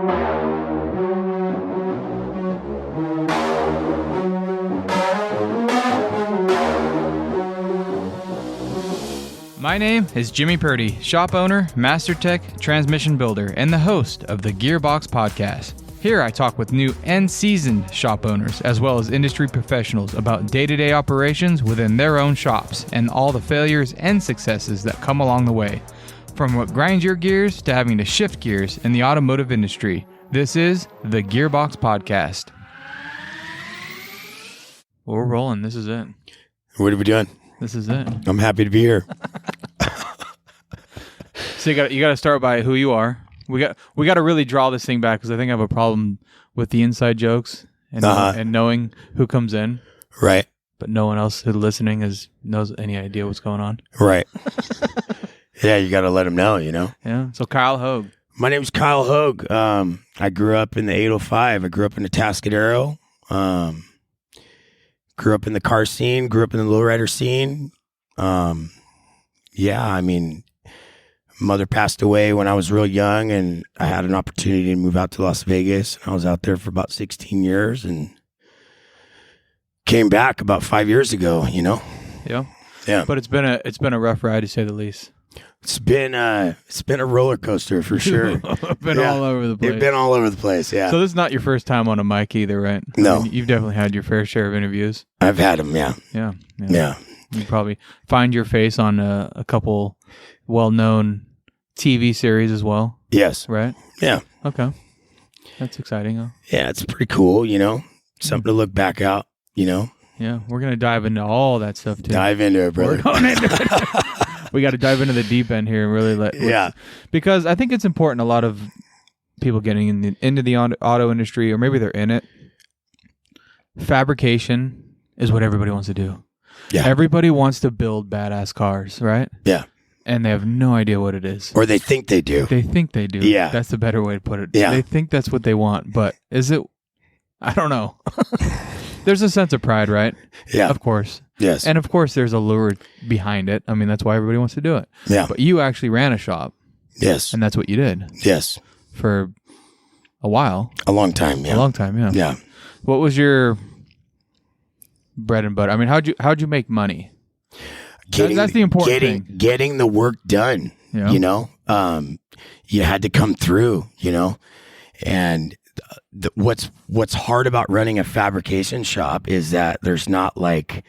My name is Jimmy Purdy, shop owner, master tech, transmission builder, and the host of the Gearbox Podcast. Here I talk with new and seasoned shop owners, as well as industry professionals about day-to-day operations within their own shops and all the failures and successes that come along the way. From what grinds your gears to having to shift gears in the automotive industry, this is the Gearbox Podcast. Well, we're rolling. This is it. What are we doing? This is it. I'm happy to be here. So you got to start by who you are. We got to really draw this thing back because I think I have a problem with the inside jokes and knowing who comes in. Right. But no one else who's listening knows any idea what's going on. Right. Yeah, you got to let them know, you know? Yeah. So Kyle Hogue. My name is Kyle Hogue. I grew up in the 805. I grew up in the Tascadero. Grew up in the car scene. Grew up in the lowrider scene. Yeah, I mean, mother passed away when I was real young, and I had an opportunity to move out to Las Vegas. I was out there for about 16 years and came back about 5 years ago, you know? Yeah. Yeah. But it's been a rough ride, to say the least. It's been a roller coaster for sure. Been all over the place. It's been all over the place, yeah. So this is not your first time on a mic either, right? No. I mean, you've definitely had your fair share of interviews. I've had them, yeah. Yeah. You probably find your face on a couple well-known TV series as well. Yes. Right? Yeah. Okay. That's exciting, huh? Yeah, it's pretty cool, you know? Something to look back out, you know? Yeah, we're going to dive into all that stuff, too. Dive into it, brother. We're going into it. We got to dive into the deep end here and really yeah. Because I think it's important, a lot of people getting into the auto industry, or maybe they're in it, fabrication is what everybody wants to do. Yeah. Everybody wants to build badass cars, right? Yeah. And they have no idea what it is. Or they think they do. They think they do. Yeah. That's the better way to put it. Yeah. They think that's what they want, but is it? I don't know. There's a sense of pride, right? Yeah. Of course. Yes. And of course there's a lure behind it. I mean, that's why everybody wants to do it. Yeah. But you actually ran a shop. Yes. And that's what you did. Yes. For a while. A long time, yeah. A long time, yeah. Yeah. What was your bread and butter? I mean, how'd you make money? That's the important thing. Getting the work done, yeah. You know? You had to come through, you know? And what's hard about running a fabrication shop is that there's not like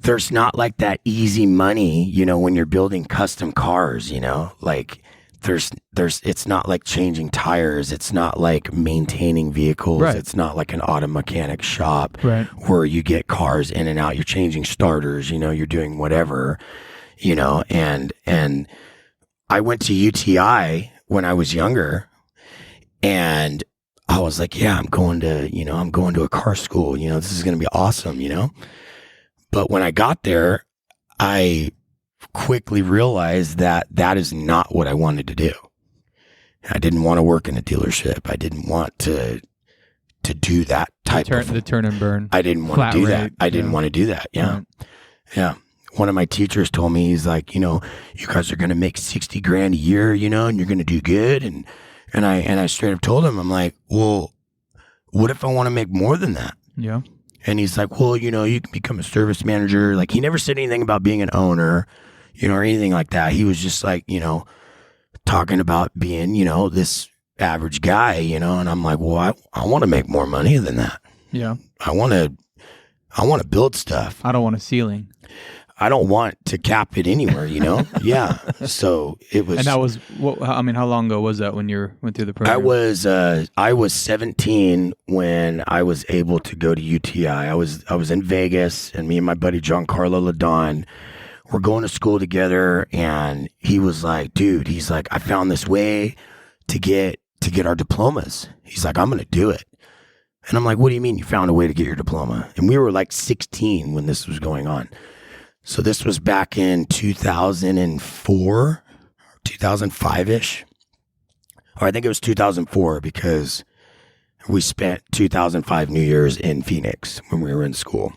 that easy money, you know, when you're building custom cars, you know? Like it's not like changing tires. It's not like maintaining vehicles. Right. It's not like an auto mechanic shop, right, where you get cars in and out. You're changing starters, you know, you're doing whatever, you know, and I went to UTI when I was younger, and I was like, yeah, I'm going to a car school, you know, this is going to be awesome, you know? But when I got there, I quickly realized that is not what I wanted to do. I didn't want to work in a dealership. I didn't want to do that type of the turn and burn. I didn't want to do that. I didn't want to do that. Yeah. Right. Yeah. One of my teachers told me, he's like, you know, you guys are going to make $60,000 a year, you know, and you're going to do good. And I straight up told him, I'm like, well, what if I want to make more than that? Yeah. And he's like, well, you know, you can become a service manager. Like, he never said anything about being an owner, you know, or anything like that. He was just like, you know, talking about being, you know, this average guy, you know. And I'm like, well, I want to make more money than that. Yeah. I want to build stuff. I don't want a ceiling. I don't want to cap it anywhere, you know? Yeah. So it was. And that was, how long ago was that when you went through the program? I was 17 when I was able to go to UTI. I was in Vegas, and me and my buddy Giancarlo Ladon were going to school together, and he was like, dude, he's like, I found this way to get our diplomas. He's like, I'm going to do it. And I'm like, what do you mean you found a way to get your diploma? And we were like 16 when this was going on. So this was back in 2004, 2005-ish. Or I think it was 2004, because we spent 2005 New Year's in Phoenix when we were in school.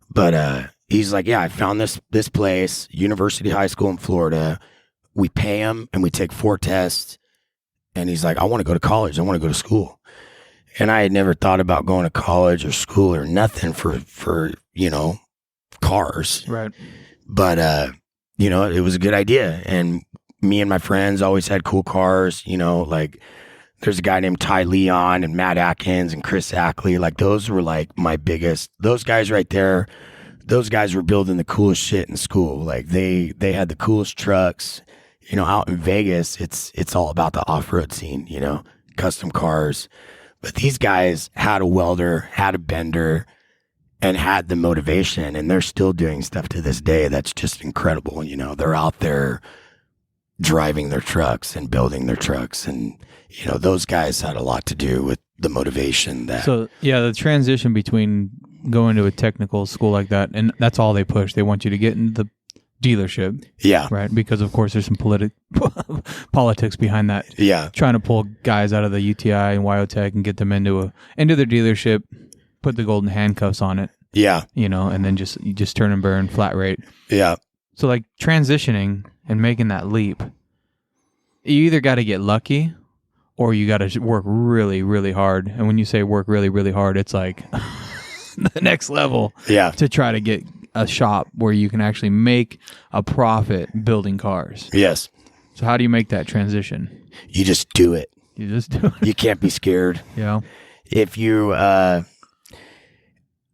But he's like, yeah, I found this place, University High School in Florida. We pay them and we take 4 tests, And he's like, I want to go to college. I want to go to school. And I had never thought about going to college or school or nothing for cars. Right. But, it was a good idea. And me and my friends always had cool cars, like there's a guy named Ty Leon and Matt Atkins and Chris Ackley. Like those were like my biggest, those guys right there. Those guys were building the coolest shit in school. Like they had the coolest trucks. Out in Vegas, it's all about the off-road scene, custom cars. But these guys had a welder, had a bender, and had the motivation, and they're still doing stuff to this day that's just incredible. They're out there driving their trucks and building their trucks, and those guys had a lot to do with the motivation that. So yeah, the transition between going to a technical school like that, and that's all they push. They want you to get into the dealership. Yeah. Right. Because of course there's some politics behind that. Yeah. Trying to pull guys out of the UTI and Wyotech and get them into their dealership, put the golden handcuffs on it. Yeah. And then you just turn and burn flat rate. Yeah. So like transitioning and making that leap, you either got to get lucky or you got to work really, really hard. And when you say work really, really hard, it's like the next level. Yeah. To try to get a shop where you can actually make a profit building cars. Yes. So how do you make that transition? You just do it. You just do it. You can't be scared. Yeah. If you,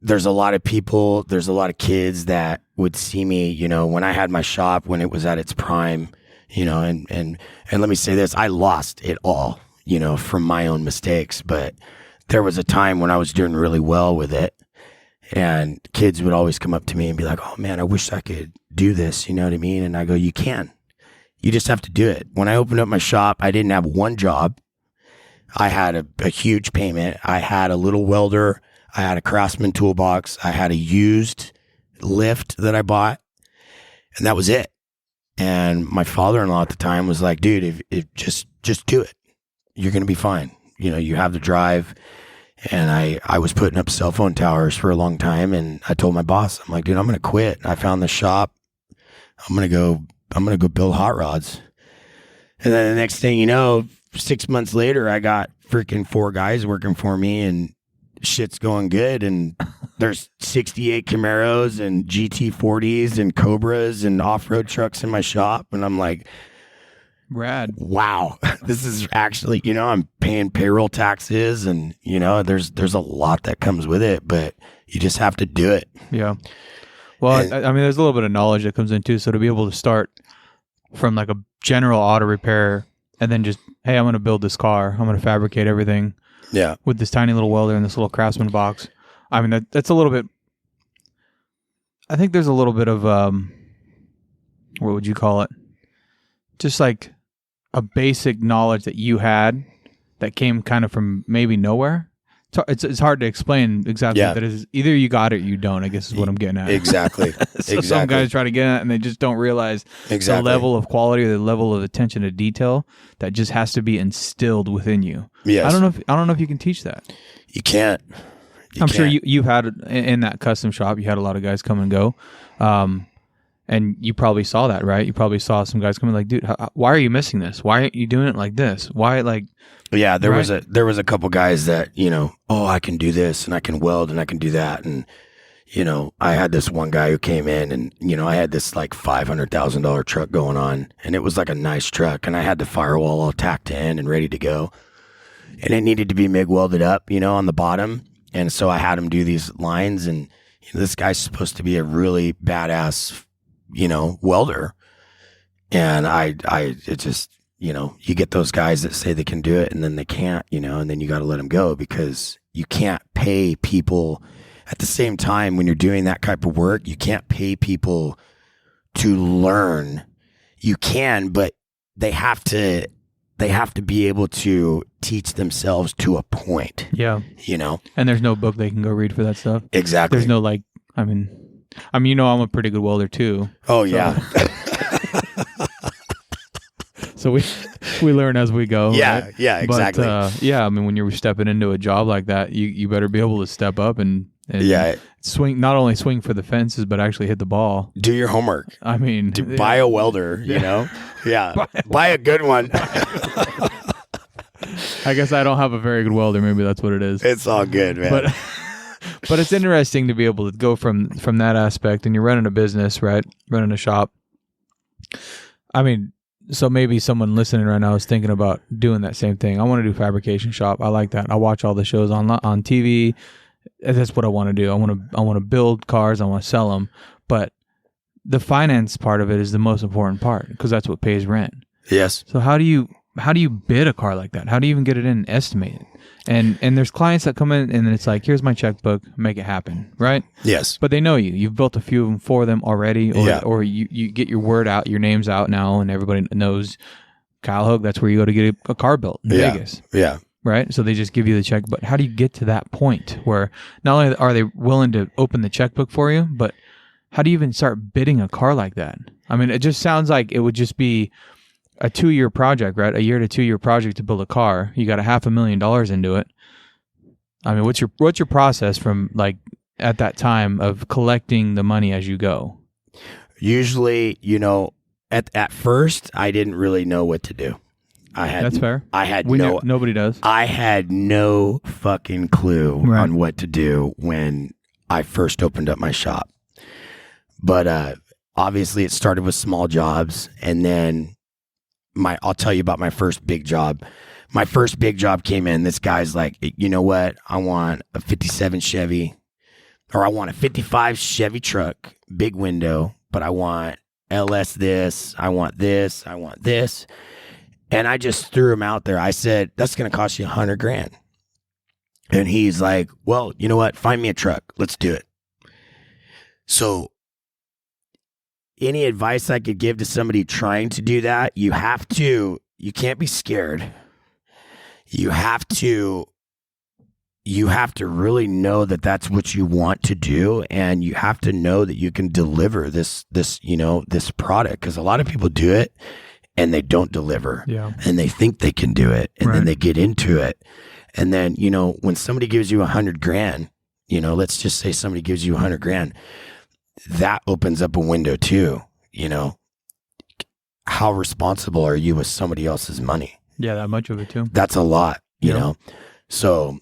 there's a lot of people, there's a lot of kids that would see me, when I had my shop, when it was at its prime, and let me say this, I lost it all, from my own mistakes, but there was a time when I was doing really well with it. And kids would always come up to me and be like, oh man, I wish I could do this. You know what I mean? And I go, you can. You just have to do it. When I opened up my shop, I didn't have one job. I had a huge payment. I had a little welder. I had a Craftsman toolbox. I had a used lift that I bought. And that was it. And my father-in-law at the time was like, dude, if just do it. You're going to be fine. You have the drive. And I was putting up cell phone towers for a long time, and I told my boss, I'm like, dude, I'm going to quit. I found the shop. I'm going to go build hot rods. And then the next thing you know, 6 months later, I got freaking 4 guys working for me, and shit's going good. And there's 68 Camaros and GT40s and Cobras and off-road trucks in my shop. And I'm like, rad. Wow. This is actually, I'm paying payroll taxes, and, there's a lot that comes with it, but you just have to do it. Yeah. Well, and, I mean, there's a little bit of knowledge that comes in too. So to be able to start from like a general auto repair and then just, hey, I'm going to build this car. I'm going to fabricate everything. Yeah. With this tiny little welder and this little Craftsman box. I mean, that's a little bit, I think there's a little bit of, what would you call it? Just like a basic knowledge that you had that came kind of from maybe nowhere. It's hard to explain exactly what that is. Either you got it or you don't, I guess is what I'm getting at. Exactly. Some guys try to get at it and they just don't realize the level of quality or the level of attention to detail that just has to be instilled within you. Yes. I don't know if you can teach that. You can't. I'm sure you've had in that custom shop, you had a lot of guys come and go. And you probably saw that, right? You probably saw some guys coming like, dude, why are you missing this? Why aren't you doing it like this? Why like? Yeah, there was a couple guys that, I can do this and I can weld and I can do that. And, I had this one guy who came in and, I had this like $500,000 truck going on, and it was like a nice truck, and I had the firewall all tacked in and ready to go. And it needed to be MIG welded up, on the bottom. And so I had him do these lines, and this guy's supposed to be a really badass welder. And it just, you get those guys that say they can do it and then they can't, and then you got to let them go, because you can't pay people at the same time when you're doing that type of work. You can't pay people to learn. You can, but they have to be able to teach themselves to a point. Yeah. And there's no book they can go read for that stuff. Exactly. There's no I'm a pretty good welder too. Oh, yeah. So we learn as we go. Yeah, right? Yeah, exactly. But, when you're stepping into a job like that, you better be able to step up and swing, not only swing for the fences, but actually hit the ball. Do your homework. I mean, buy a welder, Yeah. Buy a good one. I guess I don't have a very good welder. Maybe that's what it is. It's all good, man. But it's interesting to be able to go from that aspect, and you're running a business, right? Running a shop. I mean, so maybe someone listening right now is thinking about doing that same thing. I want to do fabrication shop. I like that. I watch all the shows on TV. That's what I want to do. I want to build cars. I want to sell them. But the finance part of it is the most important part because that's what pays rent. Yes. So how do you bid a car like that? How do you even get it in and estimate it? And there's clients that come in and it's like, here's my checkbook, make it happen, right? Yes. But they know you. You've built a few of them for them already, or you get your word out, your name's out now, and everybody knows Kyle Hogue. That's where you go to get a car built in Vegas. Yeah. Right? So they just give you the check. But how do you get to that point where not only are they willing to open the checkbook for you, but how do you even start bidding a car like that? I mean, it just sounds like it would just be a 2-year project, right? A 1 to 2 year project to build a car. You got $500,000 into it. I mean, what's your process from like at that time of collecting the money as you go? Usually, at first, I didn't really know what to do. That's fair. Nobody does. I had no fucking clue on what to do when I first opened up my shop. But obviously, it started with small jobs, and then I'll tell you about my first big job. My first big job came in. This guy's like, you know what? I want a 57 Chevy, or I want a 55 Chevy truck, big window, but I want LS this, I want this, I want this. And I just threw him out there. I said, that's going to cost you $100,000. And he's like, well, you know what? Find me a truck. Let's do it. So any advice I could give to somebody trying to do that, you can't be scared. You have to really know that that's what you want to do, and you have to know that you can deliver this product, because a lot of people do it and they don't deliver. Yeah. And they think they can do it, and then they get into it. And then, when somebody gives you $100,000, let's just say somebody gives you $100,000, that opens up a window too. How responsible are you with somebody else's money? Yeah, that much of it too. That's a lot, you know? So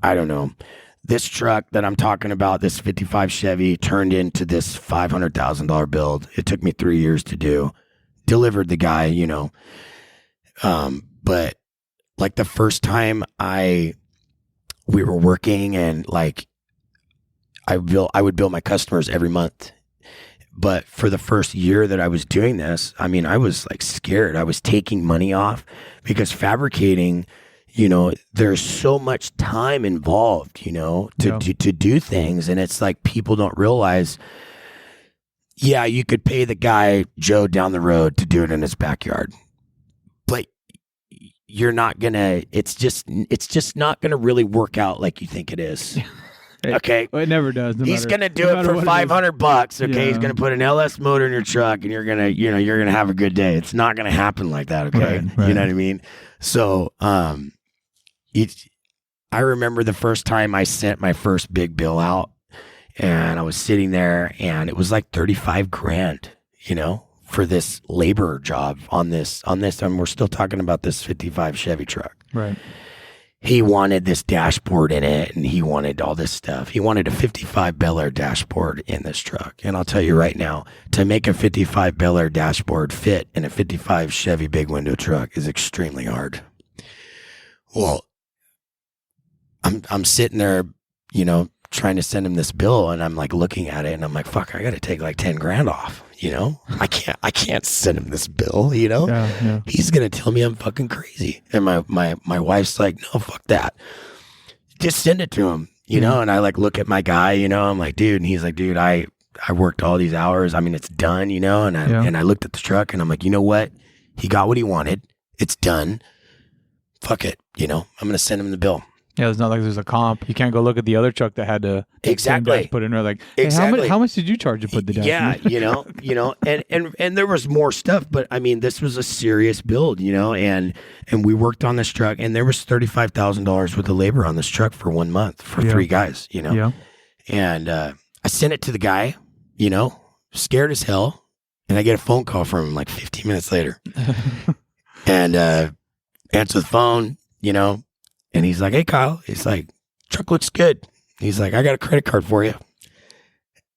I don't know. This truck that I'm talking about, this 55 Chevy, turned into this $500,000 build. It took me 3 years to do. Delivered the guy, but like the first time we were working, and like I would bill my customers every month. But for the first year that I was doing this, I mean, I was like scared. I was taking money off because fabricating, there's so much time involved, to do things. And it's like people don't realize, yeah, you could pay the guy Joe down the road to do it in his backyard, but you're not gonna, it's just not gonna really work out like you think it is. Okay. Well, it never does. He's going to do it for $500. Okay. Yeah. He's going to put an LS motor in your truck, and you're going to have a good day. It's not going to happen like that. Okay. Right. You know what I mean? So, I remember the first time I sent my first big bill out, and I was sitting there, and it was like $35,000, for this labor job on this. And we're still talking about this 55 Chevy truck. Right. He wanted this dashboard in it, and he wanted all this stuff. He wanted a 55 Bel Air dashboard in this truck. And I'll tell you right now, to make a 55 Bel Air dashboard fit in a 55 Chevy big window truck is extremely hard. Well, I'm sitting there, trying to send him this bill, and I'm like looking at it, and I'm like, fuck, I got to take like $10,000 off. I can't send him this bill, Yeah. He's going to tell me I'm fucking crazy. And my wife's like, no, fuck that. Just send it to him, and I like look at my guy, I'm like, dude, and he's like, dude, I worked all these hours. I mean, it's done, and I looked at the truck, and I'm like, you know what? He got what he wanted. It's done. Fuck it. I'm going to send him the bill. Yeah, it's not like there's a comp. You can't go look at the other truck that had to put in there. Like, hey, exactly. How much did you charge to put the dash? Yeah, and there was more stuff, but I mean, this was a serious build, and we worked on this truck, and there was $35,000 worth of labor on this truck for 1 month for 3 guys, Yeah. And I sent it to the guy, scared as hell, and I get a phone call from him like 15 minutes later, and answer the phone. you know, and he's like, hey, Kyle, he's like, truck looks good. He's like, I got a credit card for you.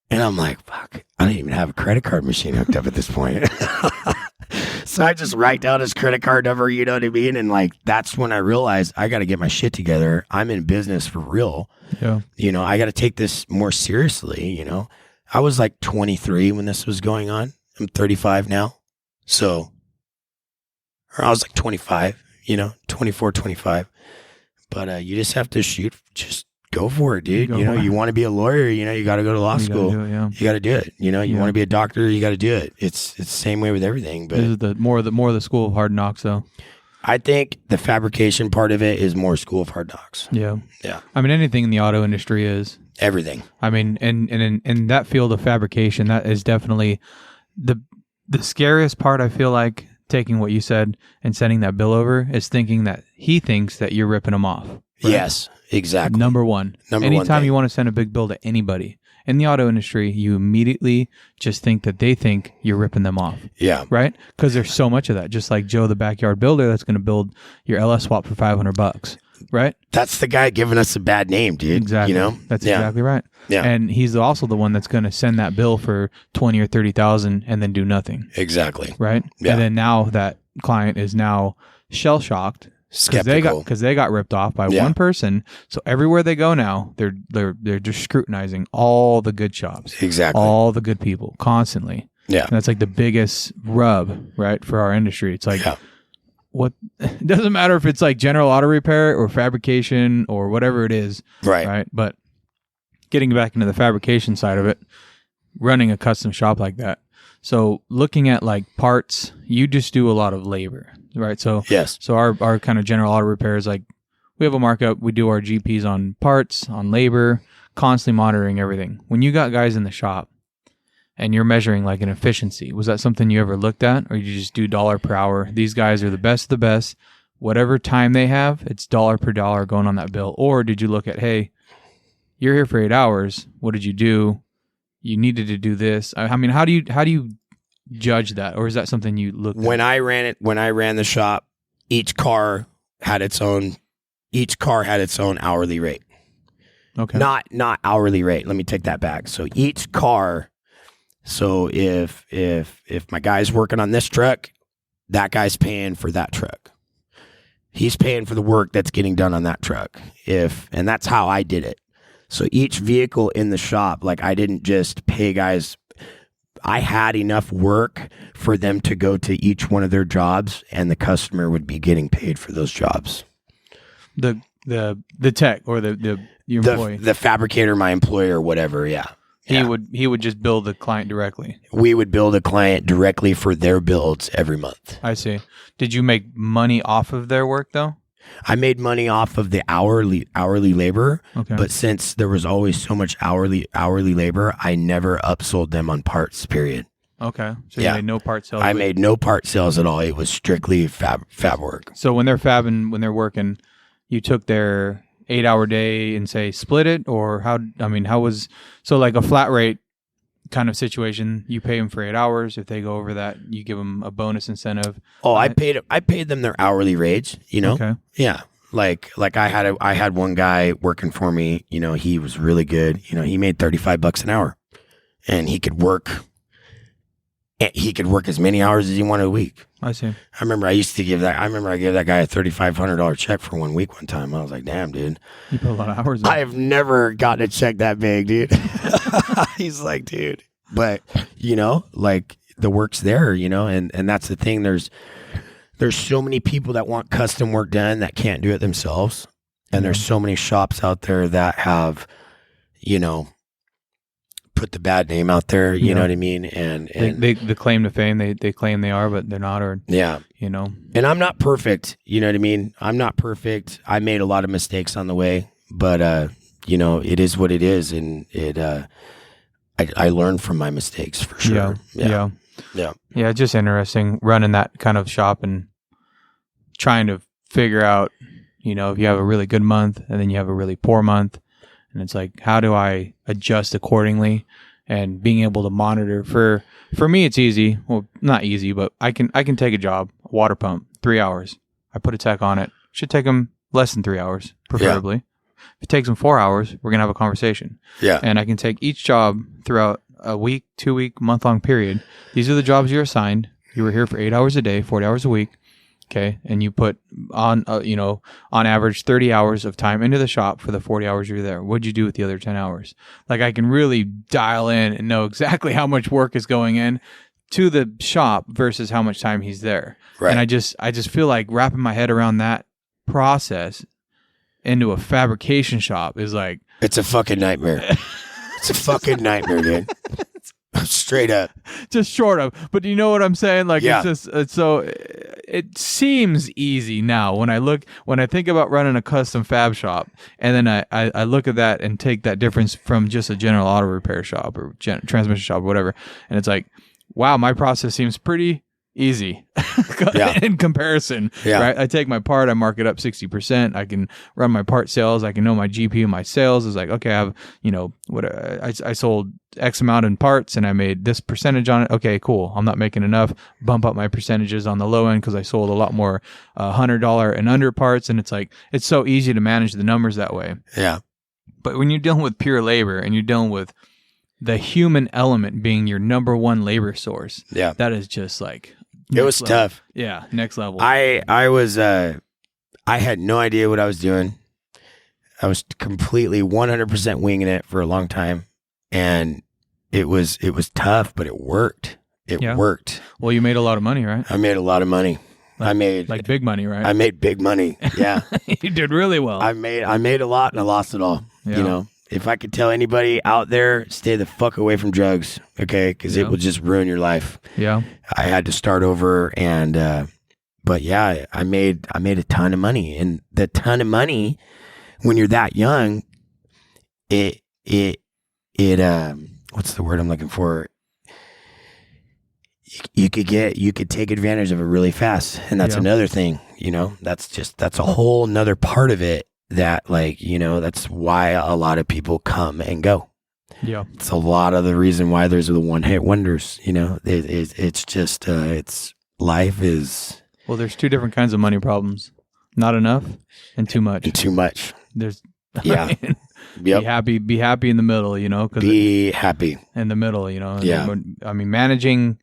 And I'm like, fuck, I don't even have a credit card machine hooked up at this point. So I just write down his credit card number, you know what I mean? And like, that's when I realized I got to get my shit together. I'm in business for real. Yeah. You know, I got to take this more seriously, you know. I was like 23 when this was going on. I'm 35 now. So, or I was like 25, you know, 24, 25. But you just have to just go for it, dude. You know, you want to be a lawyer, you know, you got to go to law school. You got to do it. You know, you want to be a doctor, you got to do it. It's the same way with everything. But this is the more of the school of hard knocks, though. I think the fabrication part of it is more school of hard knocks. Yeah. Yeah. I mean, anything in the auto industry is. Everything. I mean, and in that field of fabrication, that is definitely the scariest part, I feel like, taking what you said and sending that bill over, is thinking that he thinks that you're ripping him off. Right? Yes, exactly. Number one. Anytime you want to send a big bill to anybody in the auto industry, you immediately just think that they think you're ripping them off. Yeah. Right? Because there's so much of that. Just like Joe, the backyard builder, that's going to build your LS swap for $500. Right? That's the guy giving us a bad name, dude. Exactly. You know? That's exactly right. Yeah. And he's also the one that's going to send that bill for 20 or 30,000 and then do nothing. Exactly. Right? Yeah. And then now that client is now shell shocked because they got ripped off by one person. So everywhere they go now, they're just scrutinizing all the good shops. Exactly. All the good people constantly. Yeah. And that's like the biggest rub, right, for our industry. It's like what it doesn't matter if it's like general auto repair or fabrication or whatever it is. Right. But getting back into the fabrication side of it, running a custom shop like that. So looking at like parts, you just do a lot of labor, right? So yes. So our kind of general auto repair is like, we have a markup, we do our GPs on parts, on labor, constantly monitoring everything. When you got guys in the shop and you're measuring like an efficiency, was that something you ever looked at, or you just do dollar per hour? These guys are the best of the best. Whatever time they have, it's dollar per dollar going on that bill. Or did you look at, hey, you're here for 8 hours. What did you do? You needed to do this. I mean, how do you judge that, or is that something you look at? When I ran the shop, each car had its own hourly rate. Okay. Not hourly rate. Let me take that back. So each car. So if my guy's working on this truck, that guy's paying for that truck. He's paying for the work that's getting done on that truck. And that's how I did it. So each vehicle in the shop, like I didn't just pay guys. I had enough work for them to go to each one of their jobs, and the customer would be getting paid for those jobs. The tech or your employee, the fabricator, my employer, whatever. Yeah. He would just bill the client directly. We would bill the client directly for their builds every month. I see. Did you make money off of their work though? I made money off of the hourly labor, okay. But since there was always so much hourly labor, I never upsold them on parts, period. Okay. So you made no part sales? I made no part sales at all. It was strictly fab work. So when they're fabbing, when they're working, you took their 8-hour day and say split it, or how was, so like a flat rate kind of situation, you pay them for 8 hours. If they go over that, you give them a bonus incentive. Oh, I paid them their hourly rates, you know? Okay. Yeah. Like I had one guy working for me, you know, he was really good. You know, he made $35 an hour, and he could work as many hours as he wanted a week. I see. I remember I gave that guy a $3,500 check for 1 week one time. I was like, damn, dude. You put a lot of hours in. I have never gotten a check that big, dude. He's like, dude. But, you know, like the work's there, you know, and that's the thing. There's so many people that want custom work done that can't do it themselves. And there's so many shops out there that have, you know, put the bad name out there, you know what I mean? And they claim to fame, they claim they are, but they're not, or, you know. And I'm not perfect, you know what I mean? I'm not perfect. I made a lot of mistakes on the way, but, you know, it is what it is. And I learned from my mistakes for sure. Yeah. It's just interesting running that kind of shop and trying to figure out, you know, if you have a really good month and then you have a really poor month. And it's like, how do I adjust accordingly? And being able to monitor for me, it's easy. Well, not easy, but I can take a job, a water pump, 3 hours. I put a tech on it. should take them less than 3 hours, preferably. If it takes them 4 hours, we're going to have a conversation. Yeah. And I can take each job throughout a week, 2 week, month-long period. These are the jobs you're assigned. You were here for 8 hours a day, 40 hours a week. Okay. And you put on, on average 30 hours of time into the shop for the 40 hours you're there. What'd you do with the other 10 hours? Like I can really dial in and know exactly how much work is going in to the shop versus how much time he's there. Right. And I just feel like wrapping my head around that process into a fabrication shop is like, it's a fucking nightmare. It's a fucking nightmare, dude. Straight up. Just short of. But you know what I'm saying? Like, yeah. It seems easy now when I think about running a custom fab shop, and then I look at that and take that difference from just a general auto repair shop or transmission shop or whatever. And it's like, wow, my process seems pretty easy in comparison. Yeah. Right? I take my part, I mark it up 60%. I can run my part sales. I can know my GP and my sales is like, okay, I have, I sold X amount in parts and I made this percentage on it. Okay, cool. I'm not making enough. Bump up my percentages on the low end because I sold a lot more $100 and under parts. And it's like, it's so easy to manage the numbers that way. Yeah. But when you're dealing with pure labor and you're dealing with the human element being your number one labor source, that is just like, it was tough. Yeah, next level. I had no idea what I was doing. I was completely 100% winging it for a long time, and it was tough, but it worked. It worked. Well, you made a lot of money, right? I made a lot of money. I made big money, right? I made big money. Yeah, you did really well. I made a lot, and I lost it all. Yeah. If I could tell anybody out there, stay the fuck away from drugs, okay? Because it will just ruin your life. Yeah. I had to start over, and but yeah, I made a ton of money, and the ton of money when you're that young, it what's the word I'm looking for? You could take advantage of it really fast, and that's another thing. That's a whole nother part of it. That that's why a lot of people come and go. Yeah. It's a lot of the reason why there's the one hit wonders, it's just, life is. Well, there's two different kinds of money problems. Not enough and too much. And too much. There's, yeah. Be happy in the middle, be happy in the middle, Yeah. I mean, managing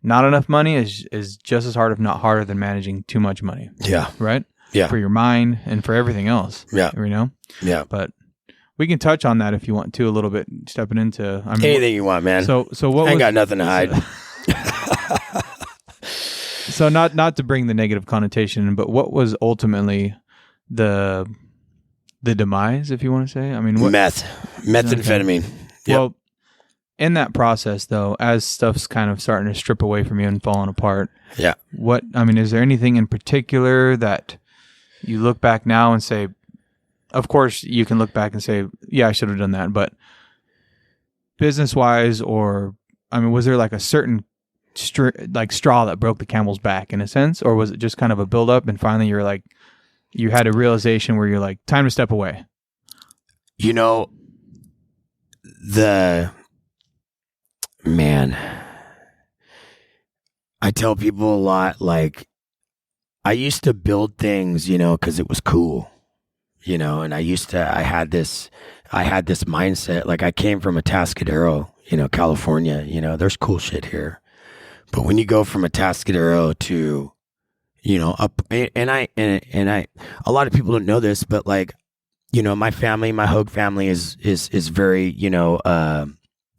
not enough money is just as hard, if not harder, than managing too much money. Yeah. Right? Yeah. For your mind and for everything else. Yeah. Yeah. But we can touch on that if you want to a little bit, stepping into anything you want, man. So what? I ain't got nothing to hide. So not to bring the negative connotation in, but what was ultimately the demise, if you want to say? I mean, methamphetamine. Yep. Well, in that process, though, as stuff's kind of starting to strip away from you and falling apart. Yeah. Is there anything in particular that you look back now and say, of course you can look back and say, yeah, I should have done that. But business wise, was there like a certain straw that broke the camel's back in a sense? Or was it just kind of a build up and finally you had a realization where you're like, time to step away? I tell people a lot, like, I used to build things, because it was cool, and I had this mindset. Like, I came from Atascadero, California, there's cool shit here. But when you go from Atascadero to, up, and I, a lot of people don't know this, but like, my family, my Hogue family is very,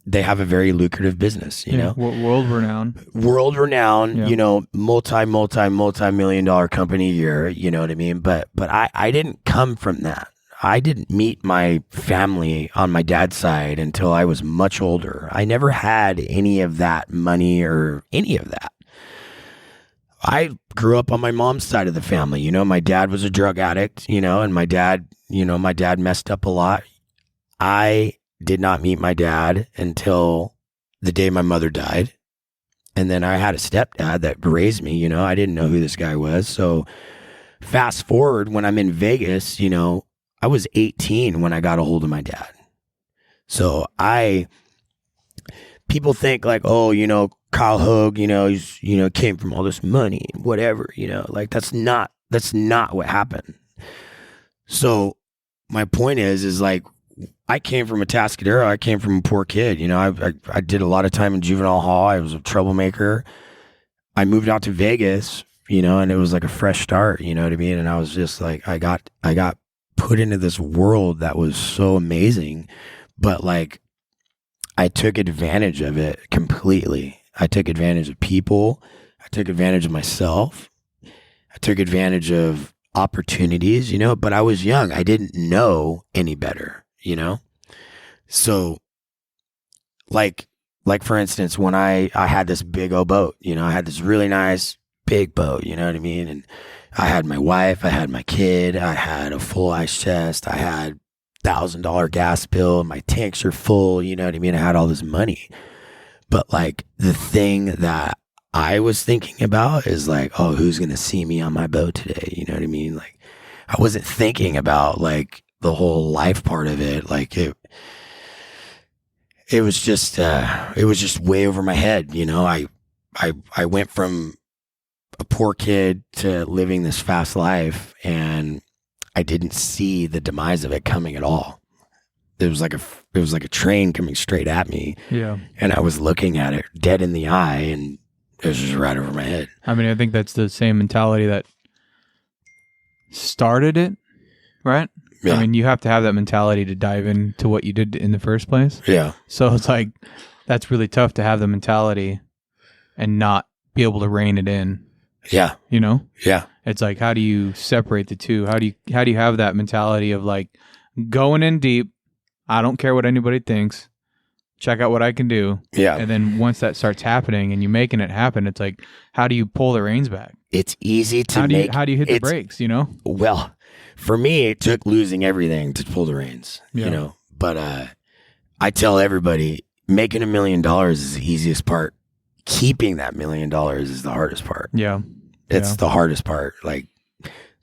they have a very lucrative business, world renowned, yeah. multi-million dollar company a year, you know what I mean? But I didn't come from that. I didn't meet my family on my dad's side until I was much older. I never had any of that money or any of that. I grew up on my mom's side of the family. My dad was a drug addict, and my dad messed up a lot. I did not meet my dad until the day my mother died. And then I had a stepdad that raised me, I didn't know who this guy was. So fast forward, when I'm in Vegas, I was 18 when I got a hold of my dad. So people think like, oh, Kyle Hogue, he's, came from all this money, whatever, like that's not That's not what happened. So my point is like, I came from a Atascadero. I came from a poor kid. You know, I did a lot of time in juvenile hall. I was a troublemaker. I moved out to Vegas, you know, and it was like a fresh start, you know what I mean? And I was just like, I got put into this world that was so amazing, but like, I took advantage of it completely. I took advantage of people. I took advantage of myself. I took advantage of opportunities, you know, but I was young. I didn't know any better, you know? So like for instance, when I had this big old boat, you know, I had this really nice big boat, you know what I mean? And I had my wife, I had my kid, I had a full ice chest, I had $1,000 gas bill, my tanks are full, you know what I mean? I had all this money. But like the thing that I was thinking about is like, oh, who's going to see me on my boat today? You know what I mean? Like I wasn't thinking about like the whole life part of it. Like it was just way over my head. You know, I went from a poor kid to living this fast life, and I didn't see the demise of it coming at all. It was like a train coming straight at me. Yeah. And I was looking at it dead in the eye, and it was just right over my head. I mean, I think that's the same mentality that started it, right? Yeah. I mean, you have to have that mentality to dive into what you did in the first place. Yeah. So it's like, that's really tough to have the mentality and not be able to rein it in. Yeah. You know? Yeah. It's like, how do you separate the two? How do you have that mentality of like going in deep? I don't care what anybody thinks. Check out what I can do. Yeah. And then once that starts happening and you're making it happen, it's like, how do you pull the reins back? It's easy to how do you hit the brakes, you know? Well, for me, it took losing everything to pull the reins, you know? But I tell everybody, making $1 million is the easiest part. Keeping that $1 million is the hardest part. Yeah. It's the hardest part. Like,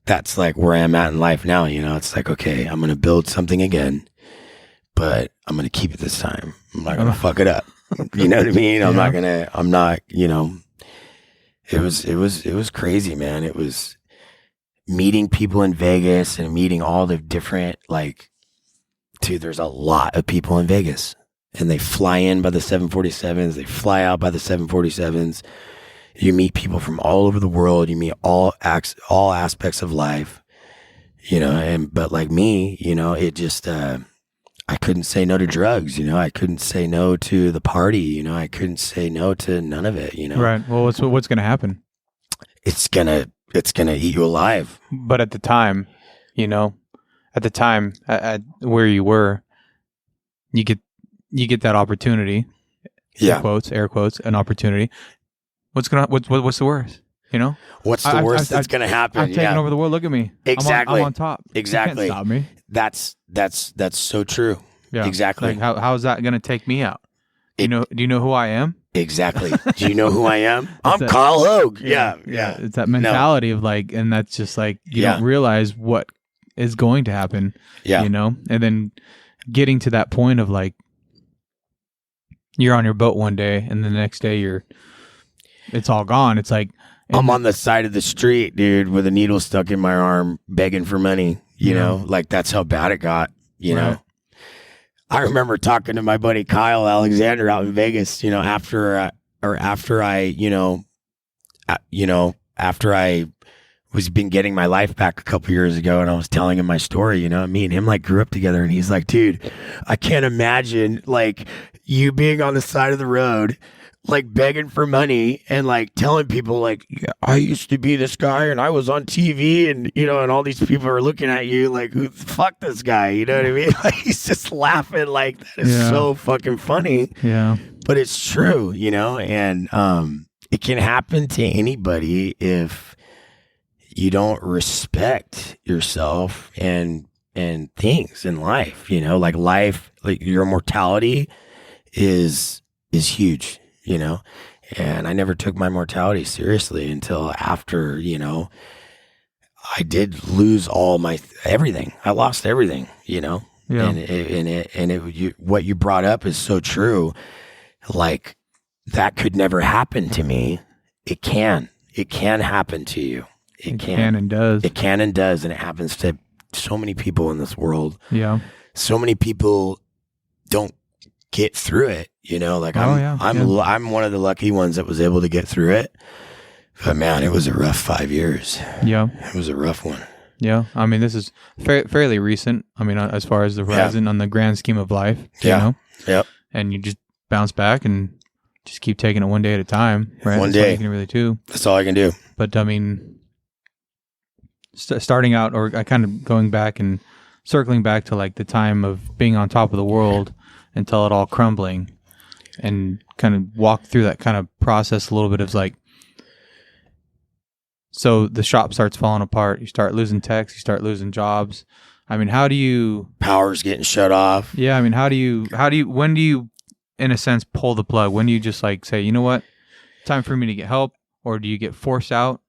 that's like where I'm at in life now, you know? It's like, okay, I'm going to build something again, but I'm going to keep it this time. I'm not going to fuck it up. You know what I mean? I'm not, you know, it was crazy, man. It was meeting people in Vegas and meeting all the different, like, dude, there's a lot of people in Vegas, and they fly in by the 747s. They fly out by the 747s. You meet people from all over the world. You meet all aspects of life, you know, but like me, you know, it just, I couldn't say no to drugs, you know, I couldn't say no to the party, you know, I couldn't say no to none of it, you know. Right. Well, what's going to happen? It's gonna eat you alive. But at the time, you know, at where you were, you get that opportunity. Yeah. Air quotes, an opportunity. What's the worst? You know? What's the worst that's going to happen? I'm taking over the world. Look at me. Exactly. I'm on top. Exactly. You can't stop me. That's so true. Yeah. Exactly. Like how is that going to take me out? Do you know who I am? Exactly. Do you know who I am? I'm Kyle Hogue. Yeah. It's that mentality of like, and that's just like, you don't realize what is going to happen. Yeah. You know? And then getting to that point of like, you're on your boat one day and the next day it's all gone. It's like, I'm on the side of the street, dude, with a needle stuck in my arm, begging for money. You know, like that's how bad it got. You know, I remember talking to my buddy Kyle Alexander out in Vegas. You know, after I was been getting my life back a couple years ago, and I was telling him my story. You know, me and him like grew up together, and he's like, dude, I can't imagine like you being on the side of the road, like begging for money and like telling people like, yeah, I used to be this guy and I was on TV, and you know, and all these people are looking at you like, who fuck this guy, you know what I mean? Like, he's just laughing like that is so fucking funny. Yeah. But it's true, you know, and it can happen to anybody if you don't respect yourself and things in life, you know, like life, like your mortality is huge. You know, and I never took my mortality seriously until after, you know, I did lose all my everything. I lost everything, you know, what you brought up is so true. Like that could never happen to me. It can happen to you. It can and does. It can and does, and it happens to so many people in this world. Yeah. So many people don't get through it, like I'm one of the lucky ones that was able to get through it. But man, it was a rough 5 years. Yeah. It was a rough one. Yeah. I mean, this is fairly recent. I mean, as far as the horizon on the grand scheme of life, you know? Yep. And you just bounce back and just keep taking it one day at a time, right? One That's day. all you can really do. That's all I can do. But I mean, starting out, or kind of going back and circling back to like the time of being on top of the world until it all crumbling, and kind of walk through that kind of process a little bit of like, so the shop starts falling apart. You start losing techs. You start losing jobs. I mean, how do you... Power's getting shut off. Yeah, I mean, when do you, in a sense, pull the plug? When do you just like say, you know what, time for me to get help? Or do you get forced out?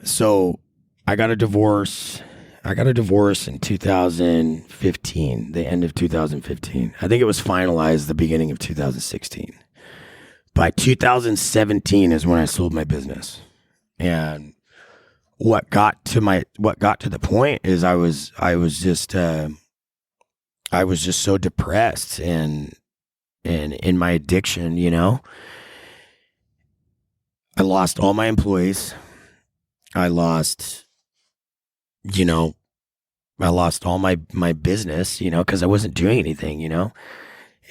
So I got a divorce. I got a divorce in 2015, the end of 2015. I think it was finalized the beginning of 2016. By 2017 is when I sold my business. And what got to the point is I was just so depressed and in my addiction, I lost all my employees. I lost all my business, because I wasn't doing anything,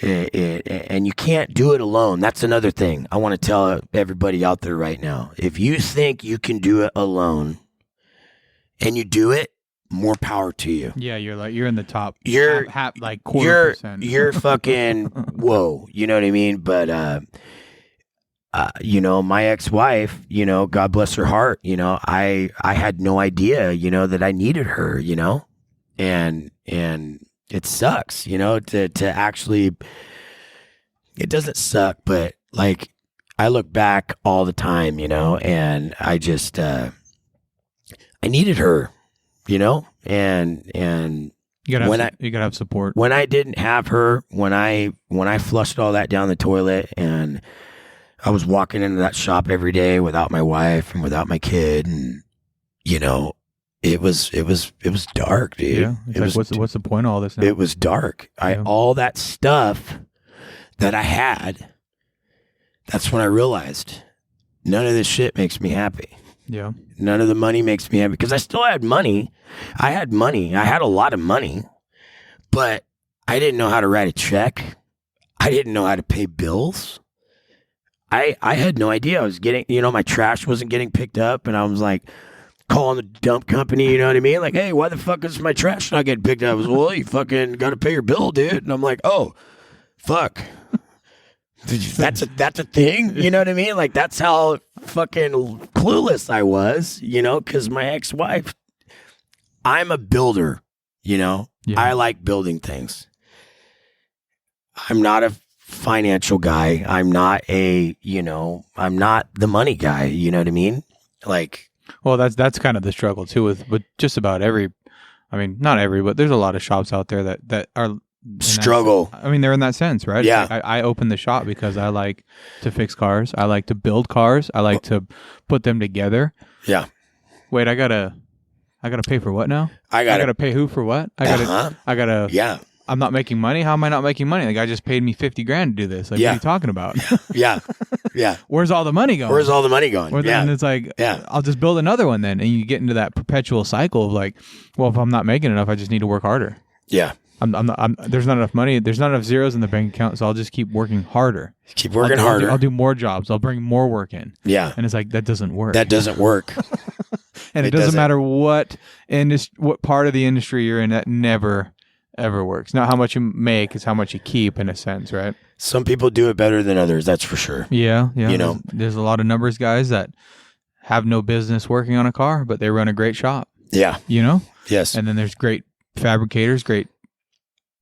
and you can't do it alone. That's another thing I want to tell everybody out there right now. If you think you can do it alone and you do it, more power to you. Yeah, you're in the top. You're like 4%. You're fucking whoa. You know what I mean? But my ex-wife, God bless her heart, I had no idea, that I needed her, and it sucks, to actually, it doesn't suck, but like I look back all the time, and I just, I needed her, and you gotta have support. When I didn't have her, when I flushed all that down the toilet and I was walking into that shop every day without my wife and without my kid, and it was dark, dude. Yeah, what's the point of all this now? It was dark. All that stuff that I had. That's when I realized none of this shit makes me happy. Yeah, none of the money makes me happy because I still had money. I had money. I had a lot of money, but I didn't know how to write a check. I didn't know how to pay bills. I had no idea. I was getting, my trash wasn't getting picked up, and I was like calling the dump company, you know what I mean? Like, hey, why the fuck is my trash not getting picked up? I was, well, you fucking got to pay your bill, dude. And I'm like, oh, fuck. That's a thing, you know what I mean? Like, that's how fucking clueless I was, because my ex-wife, I'm a builder, Yeah. I like building things. I'm not a financial guy. I'm not I'm not the money guy. You know what I mean? Like, well, that's kind of the struggle too with just about every, I mean, not every, but there's a lot of shops out there that are struggle. I mean, they're in that sense, right? Yeah. Like I opened the shop because I like to fix cars. I like to build cars. I like to put them together. Yeah. Wait, I gotta pay for what now? I gotta pay who for what? I gotta. Yeah. I'm not making money. How am I not making money? The guy just paid me $50,000 to do this. Like, what are you talking about? Yeah. Where's all the money going? And it's like, I'll just build another one then. And you get into that perpetual cycle of like, well, if I'm not making enough, I just need to work harder. Yeah. There's not enough money. There's not enough zeros in the bank account. So I'll just keep working harder. I'll do more jobs. I'll bring more work in. Yeah. And it's like, that doesn't work. And it doesn't matter what part of the industry you're in, that never ever works. Not how much you make, it's how much you keep, in a sense, right? Some people do it better than others, that's for sure. Yeah. There's a lot of numbers guys that have no business working on a car, but they run a great shop. Yeah. Yes. And then there's great fabricators, great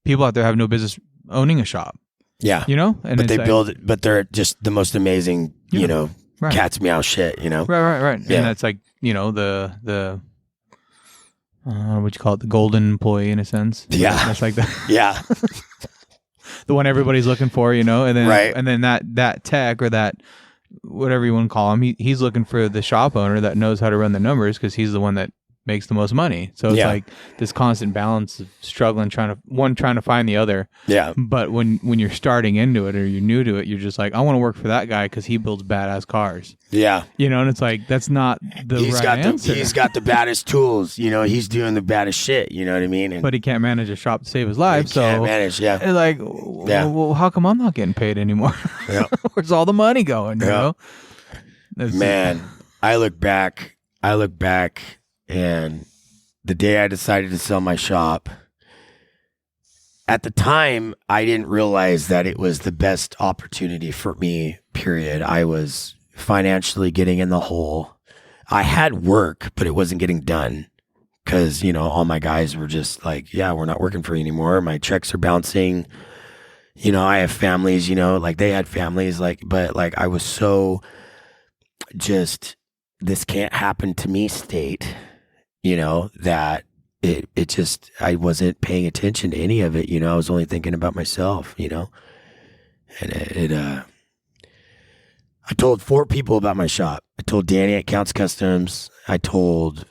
people out there have no business owning a shop. Yeah. And but they build it, but they're just the most amazing, right. cat's meow shit, Right. Yeah. And that's like, the what you call it, the golden employee, in a sense. Yeah. That's like that. Yeah. The one everybody's looking for, and then right. and then that tech or that whatever you want to call him, he's looking for the shop owner that knows how to run the numbers because he's the one that makes the most money. So it's like this constant balance of struggling, trying to find the other. Yeah. But when you're starting into it or you're new to it, you're just like, I want to work for that guy because he builds badass cars. Yeah. You know, and it's like, that's not the right answer. He's got the baddest tools. You know, he's doing the baddest shit. You know what I mean? But he can't manage a shop to save his life. He can't manage, yeah. It's like, well, how come I'm not getting paid anymore? Yeah. Where's all the money going, you know? Man, I look back and the day I decided to sell my shop, at the time, I didn't realize that it was the best opportunity for me, period. I was financially getting in the hole. I had work, but it wasn't getting done because, you know, all my guys were just like, yeah, we're not working for you anymore. My checks are bouncing. You know, I have families, you know, like they had families, but I was so just, this can't happen to me state. You know, that it just, I wasn't paying attention to any of it. You know, I was only thinking about myself, you know, and I told 4 people about my shop. I told Danny at Counts Customs. I told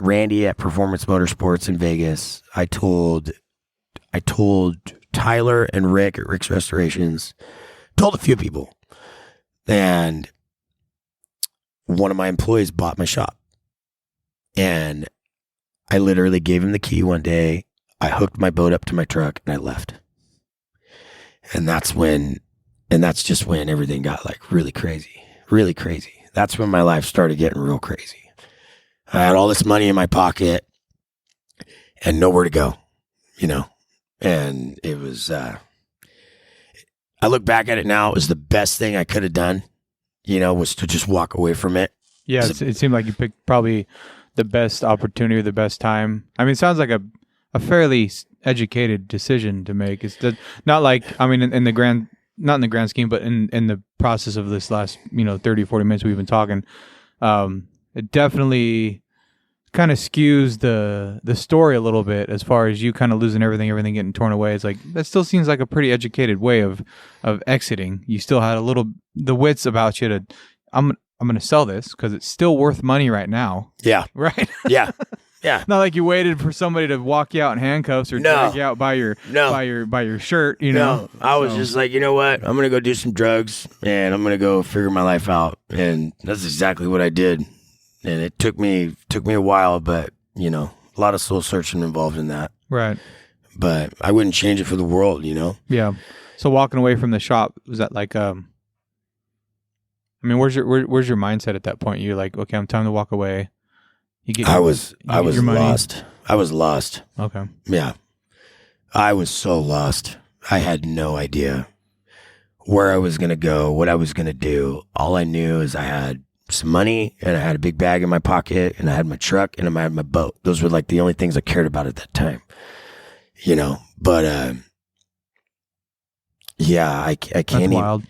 Randy at Performance Motorsports in Vegas. I told Tyler and Rick at Rick's Restorations. Told a few people. And one of my employees bought my shop. And I literally gave him the key one day. I hooked my boat up to my truck and I left. And that's just when everything got like really crazy, really crazy. That's when my life started getting real crazy. I had all this money in my pocket and nowhere to go, you know, and it was, I look back at it now, it was the best thing I could have done, you know, was to just walk away from it. Yeah. It seemed like you picked probably the best opportunity or the best time. I mean, it sounds like a fairly educated decision to make. It's not like, I mean, not in the grand scheme, but in the process of this last, 30, 40 minutes we've been talking, it definitely kind of skews the story a little bit as far as you kind of losing everything getting torn away. It's like, that still seems like a pretty educated way of exiting. You still had the wits about you to, I'm going to sell this because it's still worth money right now. Yeah. Right? Yeah. Yeah. Not like you waited for somebody to walk you out in handcuffs or drag you out by your shirt, you know? No, I was just like, you know what? I'm going to go do some drugs and I'm going to go figure my life out. And that's exactly what I did. And it took me a while, but, a lot of soul searching involved in that. Right. But I wouldn't change it for the world, Yeah. So walking away from the shop, was that like, I mean, where's your mindset at that point? You're like, okay, I'm time to walk away. I was lost. I was lost. Okay. Yeah. I was so lost. I had no idea where I was going to go, what I was going to do. All I knew is I had some money and I had a big bag in my pocket and I had my truck and I had my boat. Those were like the only things I cared about at that time, but, yeah, I can't That's wild.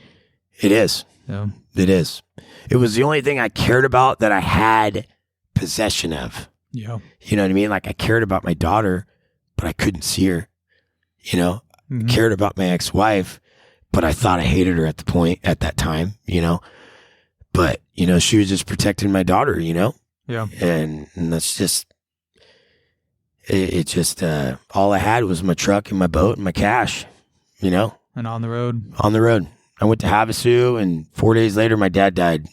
It is. Yeah. It is. It was the only thing I cared about that I had possession of. Yeah. You know what I mean? Like I cared about my daughter, but I couldn't see her. Mm-hmm. I cared about my ex-wife, but I thought I hated her at that time, But, she was just protecting my daughter, Yeah. And that's just, it just, all I had was my truck and my boat and my cash, And on the road. On the road. I went to Havasu and 4 days later, my dad died.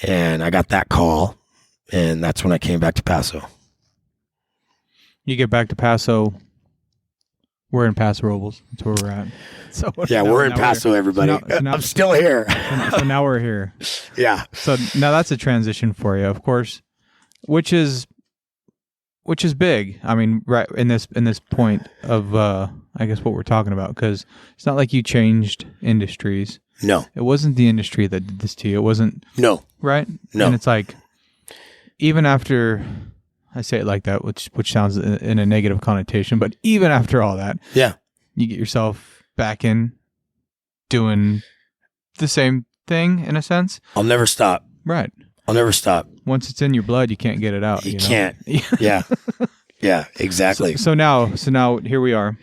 And I got that call. And that's when I came back to Paso. You get back to Paso. We're in Paso Robles. That's where we're at. So yeah, we're in Paso, everybody. So now, I'm still here. So now we're here. Yeah. So now that's a transition for you, of course, which is big. I mean, right in this point of I guess what we're talking about, because it's not like you changed industries. No. It wasn't the industry that did this to you. It wasn't. No. Right? No. And it's like, even after, I say it like that, which sounds in a negative connotation, but even after all that, yeah, you get yourself back in doing the same thing in a sense. I'll never stop. Right. I'll never stop. Once it's in your blood, you can't get it out. You can't. Yeah. Yeah, exactly. So now here we are,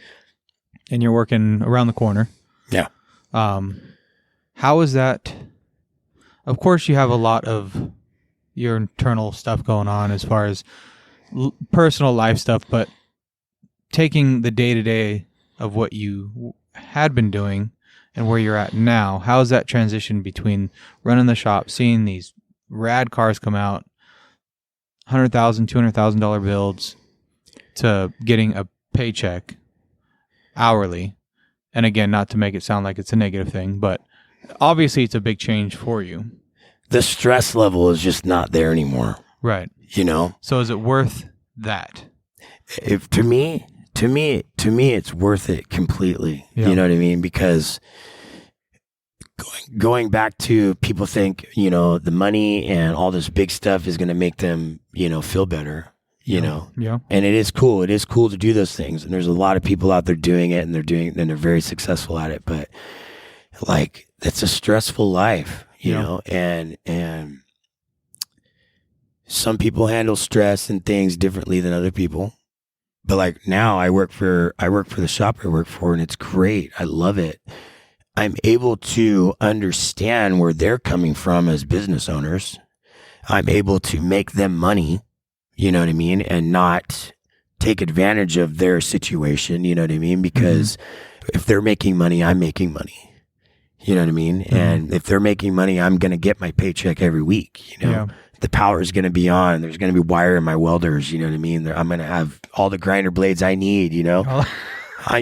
and you're working around the corner. Yeah. How is that? Of course, you have a lot of your internal stuff going on as far as personal life stuff, but taking the day-to-day of what you had been doing and where you're at now, how is that transition between running the shop, seeing these rad cars come out, $100,000, $200,000 builds, to getting a paycheck hourly? And again, not to make it sound like it's a negative thing, but obviously it's a big change for you. The stress level is just not there anymore. Right. You know? So is it worth that? If to me, it's worth it completely. Yeah. You know what I mean? Because going back to, people think, you know, the money and all this big stuff is going to make them, you know, feel better, you know? Yeah. And it is cool. It is cool to do those things. And there's a lot of people out there doing it, and they're very successful at it. But like, it's a stressful life, you know, and some people handle stress and things differently than other people. But like now I work for the shop I work for, and it's great. I love it. I'm able to understand where they're coming from as business owners. I'm able to make them money, you know what I mean? And not take advantage of their situation, you know what I mean? Because if they're making money, I'm making money. You know what I mean? And if they're making money, I'm going to get my paycheck every week, you know? Yeah. The power is going to be on. There's going to be wire in my welders, you know what I mean? I'm going to have all the grinder blades I need, you know?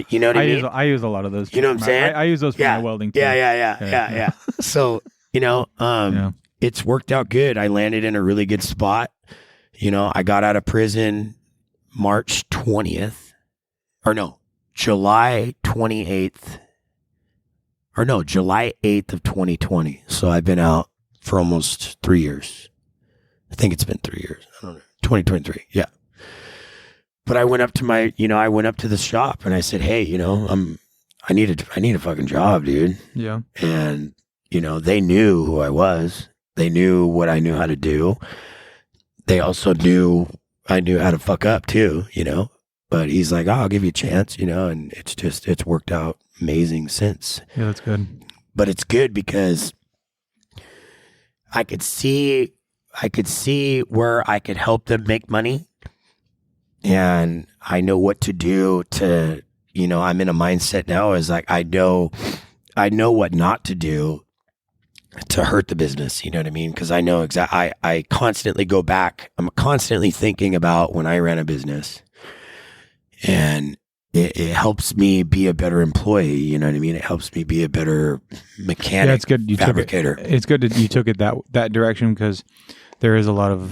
You know what I mean? I use a lot of those. You know what I'm saying? I use those for my welding too. Yeah. So, you know, it's worked out good. I landed in a really good spot. You know, I got out of prison July 8th of 2020. So I've been out for almost 3 years. I think it's been 3 years. I don't know. 2023. Yeah. But I went up to the shop and I said, hey, you know, I need a fucking job, dude. Yeah. And, you know, they knew who I was. They knew what I knew how to do. They also knew I knew how to fuck up too, you know. But he's like, oh, I'll give you a chance, you know, and it's worked out amazing since. Yeah, that's good. But it's good because I could see where I could help them make money. And I know what to do to, you know, I'm in a mindset now is like, I know what not to do to hurt the business. You know what I mean? Cause I know I constantly go back. I'm constantly thinking about when I ran a business, and it helps me be a better employee. You know what I mean? It helps me be a better mechanic. Yeah, it's good. Fabricator. It's good that you took it that direction, because there is a lot of,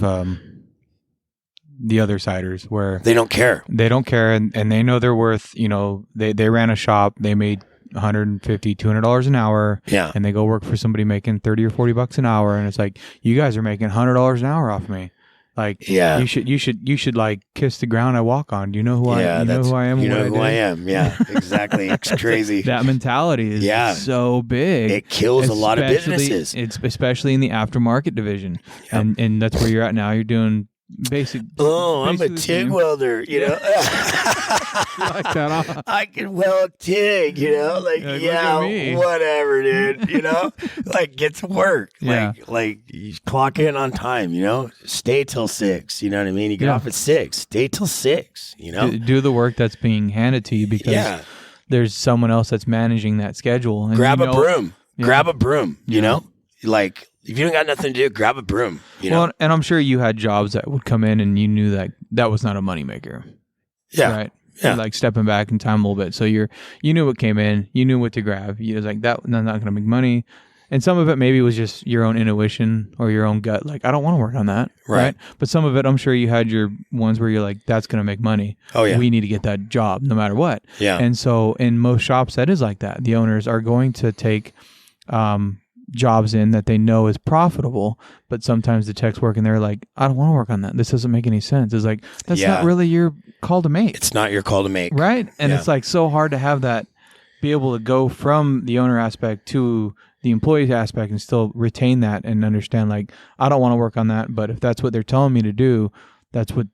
the other siders where they don't care. And they know their worth. You know, they ran a shop, they made $150, $200 an hour. Yeah. And they go work for somebody making $30 or $40 an hour. And it's like, you guys are making $100 an hour off me. Like, yeah, you should like kiss the ground I walk on. Do you know who I am? You know who I am. Yeah, exactly. It's crazy. That mentality is so big. It kills a lot of businesses. It's especially in the aftermarket division. Yep. And that's where you're at now. You're doing I'm a TIG welder, you know. Like that, huh? I can weld TIG, you know, like whatever, dude, you know, like get to work, like you clock in on time, you know, stay till 6, you know what I mean? You get off at 6, stay till 6, you know, do the work that's being handed to you, because there's someone else that's managing that schedule. And grab a broom, you know, like. If you don't got nothing to do, grab a broom. You know? Well, and I'm sure you had jobs that would come in and you knew that was not a moneymaker. Yeah. Right? Yeah. Like stepping back in time a little bit. So you knew what came in. You knew what to grab. You was like, that's not going to make money. And some of it maybe was just your own intuition or your own gut. Like, I don't want to work on that. Right. But some of it, I'm sure you had your ones where you're like, that's going to make money. Oh, yeah. We need to get that job no matter what. Yeah. And so in most shops, that is like that. The owners are going to take jobs in that they know is profitable, but sometimes the techs work and they're like, I don't want to work on that. This doesn't make any sense. It's like, that's not really your call to make. It's not your call to make. Right? And it's like so hard to have that, be able to go from the owner aspect to the employee aspect and still retain that and understand, like, I don't want to work on that, but if that's what they're telling me to do, that's what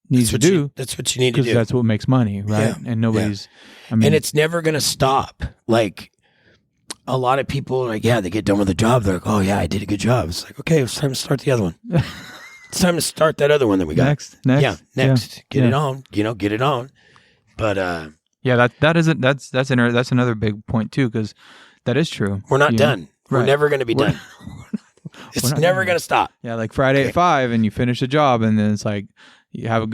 needs to do. That's what you need to do. Because that's what makes money, right? Yeah. And nobody's, and it's never going to stop. Like, a lot of people like, yeah, they get done with the job. They're like, oh yeah, I did a good job. It's like, okay, it's time to start the other one. It's time to start that other one that we got. Next. Yeah, next. Get it on. Get it on. But yeah, that's another big point too, because that is true. we're not done. Right. We're never going to be done. It's never going to stop. Yeah, like Friday at 5, and you finish the job, and then it's like you have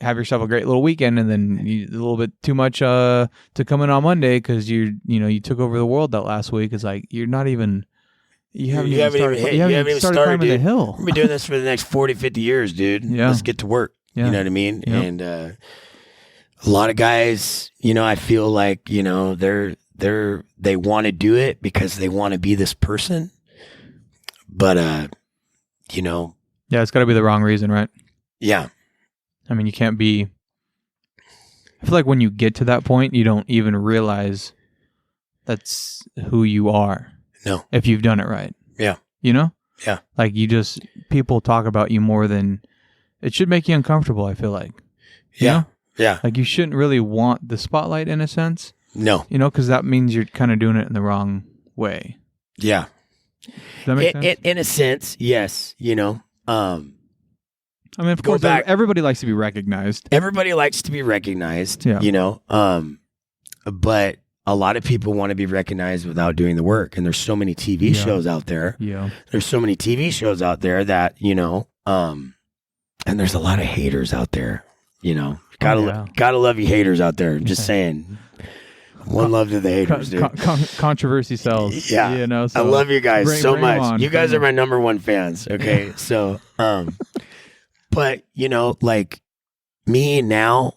yourself a great little weekend, and then a little bit too much to come in on Monday because you took over the world that last week. It's like you're not even. You haven't even started climbing the hill. We'll be doing this for the next 40, 50 years, dude. Yeah. Let's get to work. Yeah. You know what I mean? Yep. And a lot of guys, I feel like, they want to do it because they want to be this person. But, yeah, it's got to be the wrong reason, right? Yeah. I mean, you can't be. I feel like when you get to that point, you don't even realize that's who you are. No. If you've done it right. Yeah. Yeah. Like people talk about you more than it should make you uncomfortable, I feel like. Yeah. Yeah. Like you shouldn't really want the spotlight in a sense. No. Because that means you're kind of doing it in the wrong way. Yeah. Does that make sense? In a sense, yes. I mean, of course, everybody likes to be recognized. Everybody likes to be recognized, yeah. But a lot of people want to be recognized without doing the work. And there's so many TV shows out there. Yeah. There's so many TV shows out there that, and there's a lot of haters out there, gotta love you haters out there. I'm just saying. One love to the haters, dude. Controversy sells. Yeah. So I love you guys so much. You guys are my number one fans. Okay. So, but like me now,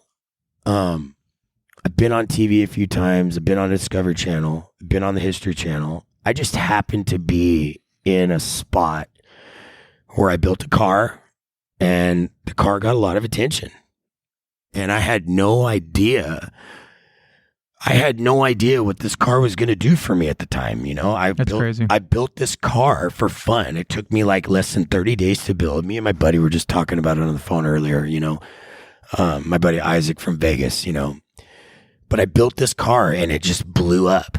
I've been on TV a few times. I've been on Discovery Channel. I've been on the History Channel. I just happened to be in a spot where I built a car, and the car got a lot of attention. And I had no idea. What this car was going to do for me at the time. Crazy. I built this car for fun. It took me like less than 30 days to build. Me and my buddy were just talking about it on the phone earlier. My buddy Isaac from Vegas. But I built this car and it just blew up.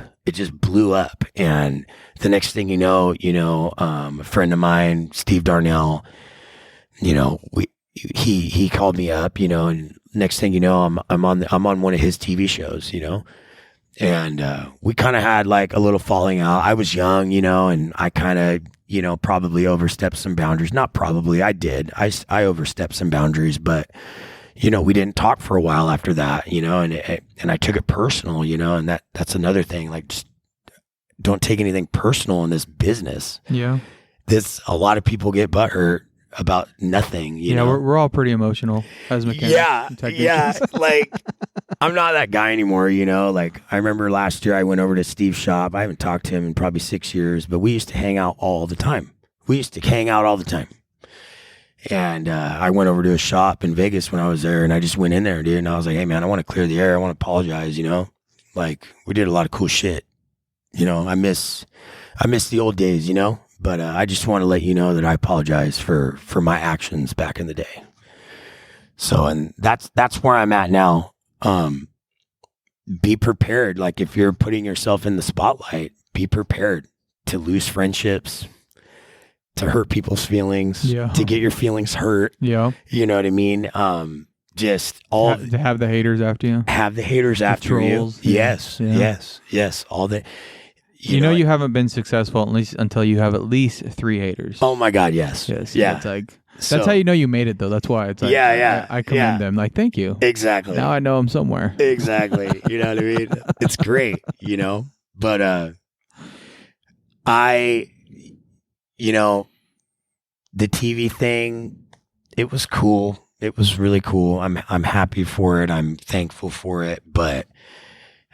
And the next thing you know, a friend of mine, Steve Darnell, he called me up, and next thing you know, I'm on one of his TV shows, and we kind of had like a little falling out. I was young, and I kind of, probably overstepped some boundaries. Not probably, I did. I overstepped some boundaries, but we didn't talk for a while after that, and I took it personal, and that's another thing. Like, just don't take anything personal in this business. Yeah. A lot of people get butthurt about nothing, we're all pretty emotional as mechanics. Yeah. Like, I'm not that guy anymore, like I remember last year I went over to Steve's shop. I haven't talked to him in probably 6 years, but we used to hang out all the time. And I went over to a shop in Vegas when I was there, and I just went in there, dude. And I was like, hey, man, I want to clear the air. I want to apologize, Like, we did a lot of cool shit. I miss the old days, But I just want to let you know that I apologize for my actions back in the day. So, and that's where I'm at now. Be prepared. Like, if you're putting yourself in the spotlight, be prepared to lose friendships, to hurt people's feelings, to get your feelings hurt. Yeah. You know what I mean? Just to have the haters after you. Have the haters after trolls, you. Yes. All that. You haven't been successful at least until you have at least 3 haters. Oh my God, yes. Yeah. It's like, that's how you know you made it, though. That's why it's like, I commend them. Like, thank you. Exactly. Now I know them somewhere. Exactly. You know what I mean? It's great, But the TV thing, it was cool. It was really cool. I'm happy for it. I'm thankful for it. But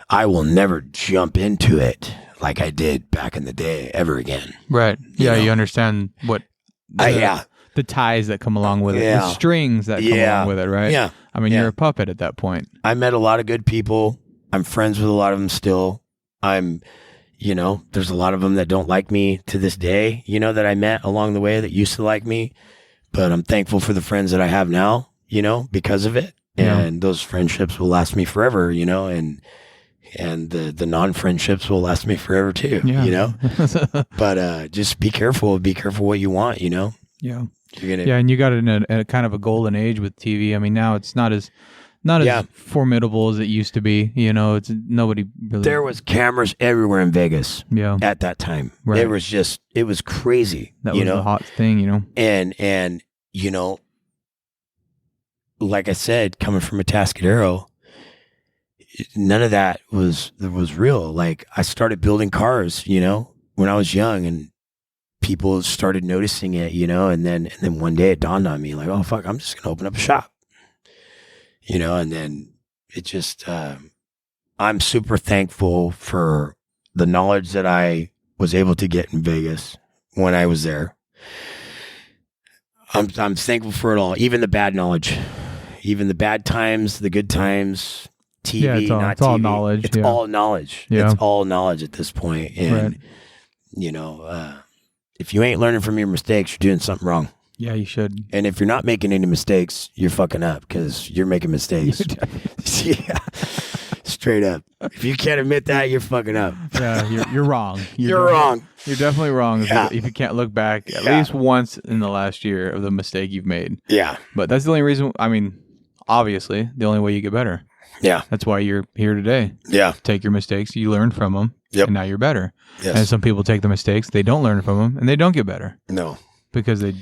I will never jump into it like I did back in the day ever again. Right. Yeah, you understand what the ties that come along with it, the strings that come along with it, right? Yeah. I mean, you're a puppet at that point. I met a lot of good people. I'm friends with a lot of them still. There's a lot of them that don't like me to this day, that I met along the way that used to like me. But I'm thankful for the friends that I have now, because of it. And those friendships will last me forever, and And the non-friendships will last me forever too, Yeah. you know? But just be careful what you want, you know? Yeah. You're gonna, Yeah, and you got it in a kind of a golden age with TV. I mean, now it's not as formidable as it used to be. You know, it's nobody really. There was cameras everywhere in Vegas. Yeah. At that time, Right. it was crazy. That was the hot thing, you know. And you know, like I said, coming from a Tascadero, none of that was real. Like I started building cars, you know, when I was young, and people started noticing it, you know, and then one day it dawned on me, like, oh fuck, I'm just gonna open up a shop, you know, and then it just I'm super thankful for the knowledge that I was able to get in Vegas when I was there. I'm thankful for it all, even the bad knowledge, even the bad times, the good times. TV, Yeah, it's not all TV. knowledge. It's all knowledge. Yeah. It's all knowledge at this point. And, Right. you know, if you ain't learning from your mistakes, you're doing something wrong. Yeah, you should. And if you're not making any mistakes, you're fucking up because you're making mistakes. Yeah. Straight up. If you can't admit that, you're fucking up. Yeah, you're wrong. You're wrong. You're definitely wrong Yeah. if you can't look back at least once in the last year of the mistake you've made. Yeah. But that's the only reason. I mean, obviously, the only way you get better. Yeah. That's why you're here today. Yeah. Take your mistakes, you learn from them, Yep. and now you're better. Yes. And some people take the mistakes, they don't learn from them, and they don't get better No. because they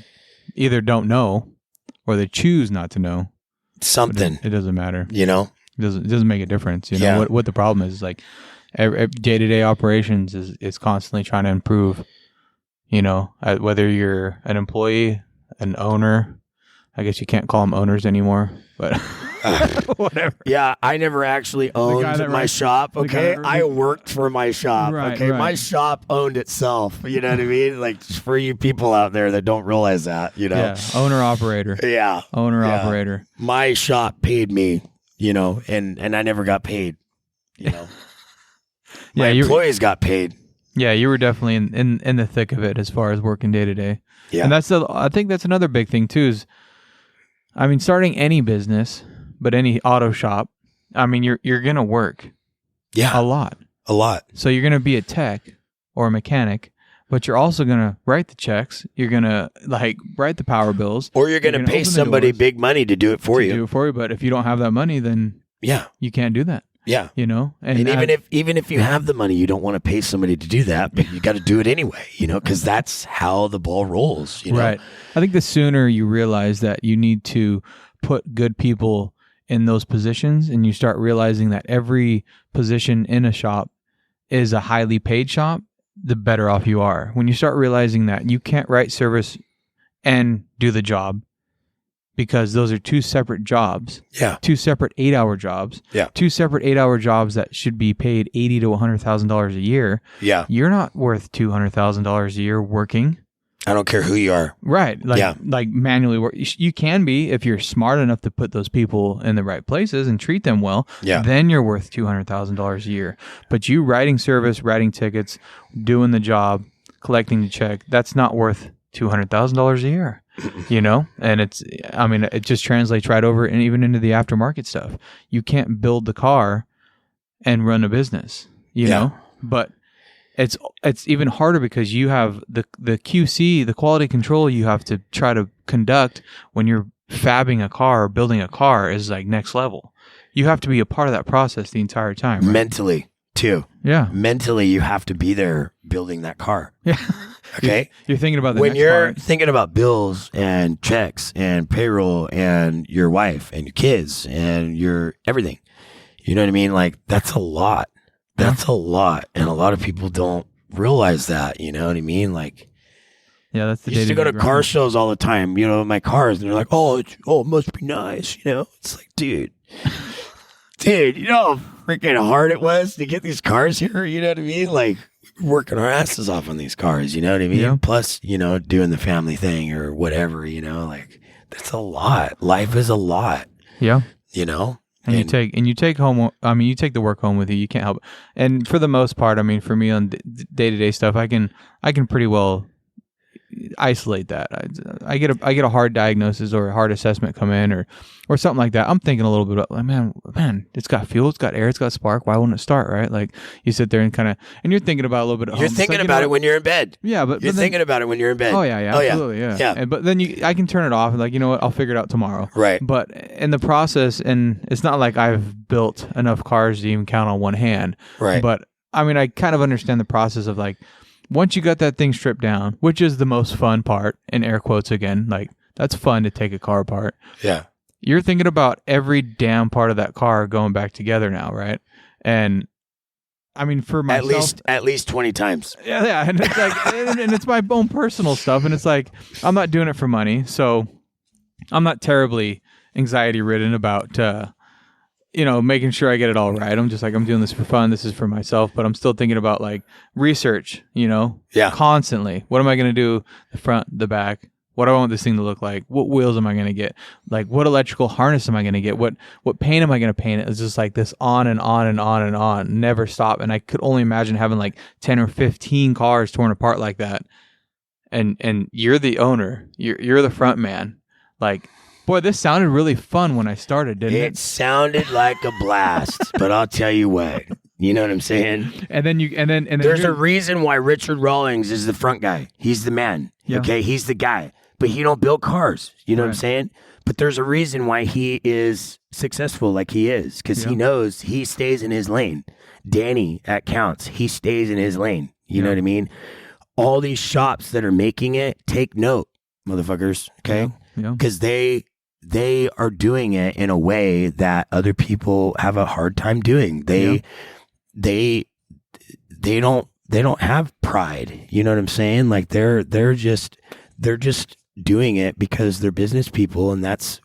either don't know or they choose not to know. Something. It doesn't matter. You know? It doesn't make a difference. You know Yeah. what the problem is like day-to-day operations is constantly trying to improve. You know, whether you're an employee, an owner, I guess you can't call them owners anymore, but whatever. Yeah, I never actually owned my shop. Okay, I worked for my shop. Right, okay, right. my shop owned itself. You know what I mean? Like for you people out there that don't realize that, you know. Yeah, owner operator. Yeah, Owner Yeah. operator. my shop paid me, you know, and I never got paid. You know, my employees got paid. Yeah, you were definitely in the thick of it as far as working day to day. Yeah, And I think that's another big thing too is, I mean, starting any business, but any auto shop, I mean, you're going to work yeah, a lot. a lot. So you're going to be a tech or a mechanic, but you're also going to write the checks. You're going to like write the power bills. Or you're going to pay open the somebody doors big money to do it for to you. do it for you. But if you don't have that money, then Yeah, you can't do that, yeah. you know? And even if you have the money, you don't want to pay somebody to do that, but you got to do it anyway, you know, because that's how the ball rolls. You know? Right. I think the sooner you realize that you need to put good people in those positions and you start realizing that every position in a shop is a highly paid shop, the better off you are. When you start realizing that you can't write service and do the job because those are two separate jobs, Yeah, two separate 8-hour jobs, Yeah. two separate 8-hour jobs that should be paid $80,000 to $100,000 a year. yeah. You're not worth $200,000 a year working. I don't care who you are. Right. Like, Yeah. like manually work. You can be if you're smart enough to put those people in the right places and treat them well. Yeah. Then you're worth $200,000 a year. But you writing service, writing tickets, doing the job, collecting the check, that's not worth $200,000 a year. You know? And it just translates right over and even into the aftermarket stuff. You can't build the car and run a business, you Yeah. know? But it's even harder because you have the QC, the quality control you have to try to conduct when you're fabbing a car or building a car is like next level. You have to be a part of that process the entire time. Right? Mentally, too. Yeah. Mentally, you have to be there building that car. Yeah. Okay? You're thinking about the When next you're part. thinking about bills and checks and payroll and your wife and your kids and your everything, you know what I mean? Like, that's a lot. That's a lot. And a lot of people don't realize that, you know what I mean? Like, Yeah, that's the I used to go to day-to-day car grind. shows all the time, you know, in my cars, and they're like, oh, it must be nice, you know? It's like, dude, you know how freaking hard it was to get these cars here, you know what I mean? Like, we're working our asses off on these cars, you know what I mean? Yeah. Plus, you know, doing the family thing or whatever, you know, like, that's a lot. Life is a lot, Yeah. you know? And you take home. I mean, you take the work home with you. You can't help it. And for the most part, I mean, for me on day to day stuff, I can pretty well isolate that. I get a hard diagnosis or a hard assessment come in or something like that. I'm thinking a little bit about, like, man, it's got fuel, it's got air, it's got spark. Why wouldn't it start, right? Like you sit there and and you're thinking about a little bit. You're thinking about it when you're in bed. Yeah, but you're thinking about it when you're in bed. Oh yeah, absolutely, yeah. But then I can turn it off and, like, you know what, I'll figure it out tomorrow. Right. But in the process, and it's not like I've built enough cars to even count on one hand. Right. But I mean, I kind of understand the process of, like, once you got that thing stripped down, which is the most fun part, in air quotes again, like, that's fun to take a car apart. Yeah. You're thinking about every damn part of that car going back together now, right? And I mean, for myself, at least 20 times. Yeah, and it's like, and it's my own personal stuff, and it's like, I'm not doing it for money, so I'm not terribly anxiety ridden about making sure I get it all right. I'm just like, I'm doing this for fun. This is for myself, but I'm still thinking about, like, research, constantly. What am I going to do? The front, the back. What do I want this thing to look like? What wheels am I going to get? Like, what electrical harness am I going to get? What paint am I going to paint? It's just like this on and on and on and on, never stop. And I could only imagine having like 10 or 15 cars torn apart like that. And you're the owner. You're the front man. Like, boy, this sounded really fun when I started, didn't it? It sounded like a blast, but I'll tell you what. You know what I'm saying? And then there's a reason why Richard Rawlings is the front guy. He's the man. Yeah. Okay, he's the guy. But he don't build cars. You know what I'm saying? But there's a reason why he is successful like he is, because he knows he stays in his lane. Danny at Counts, he stays in his lane. You know what I mean? All these shops that are making it, take note, motherfuckers. Okay, because they are doing it in a way that other people have a hard time doing. They don't have pride. You know what I'm saying? Like they're just doing it because they're business people, and that's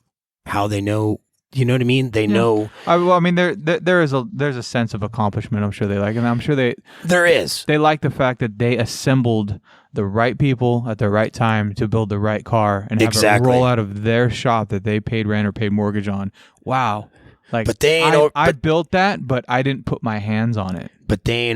how they know. You know what I mean? They know. I mean, there's a sense of accomplishment. I'm sure they like, and I'm sure there is. They like the fact that they assembled the right people at the right time to build the right car and have it roll out of their shop that they paid rent or paid mortgage on. Wow. Like, but they ain't I built that, but I didn't put my hands on it. But they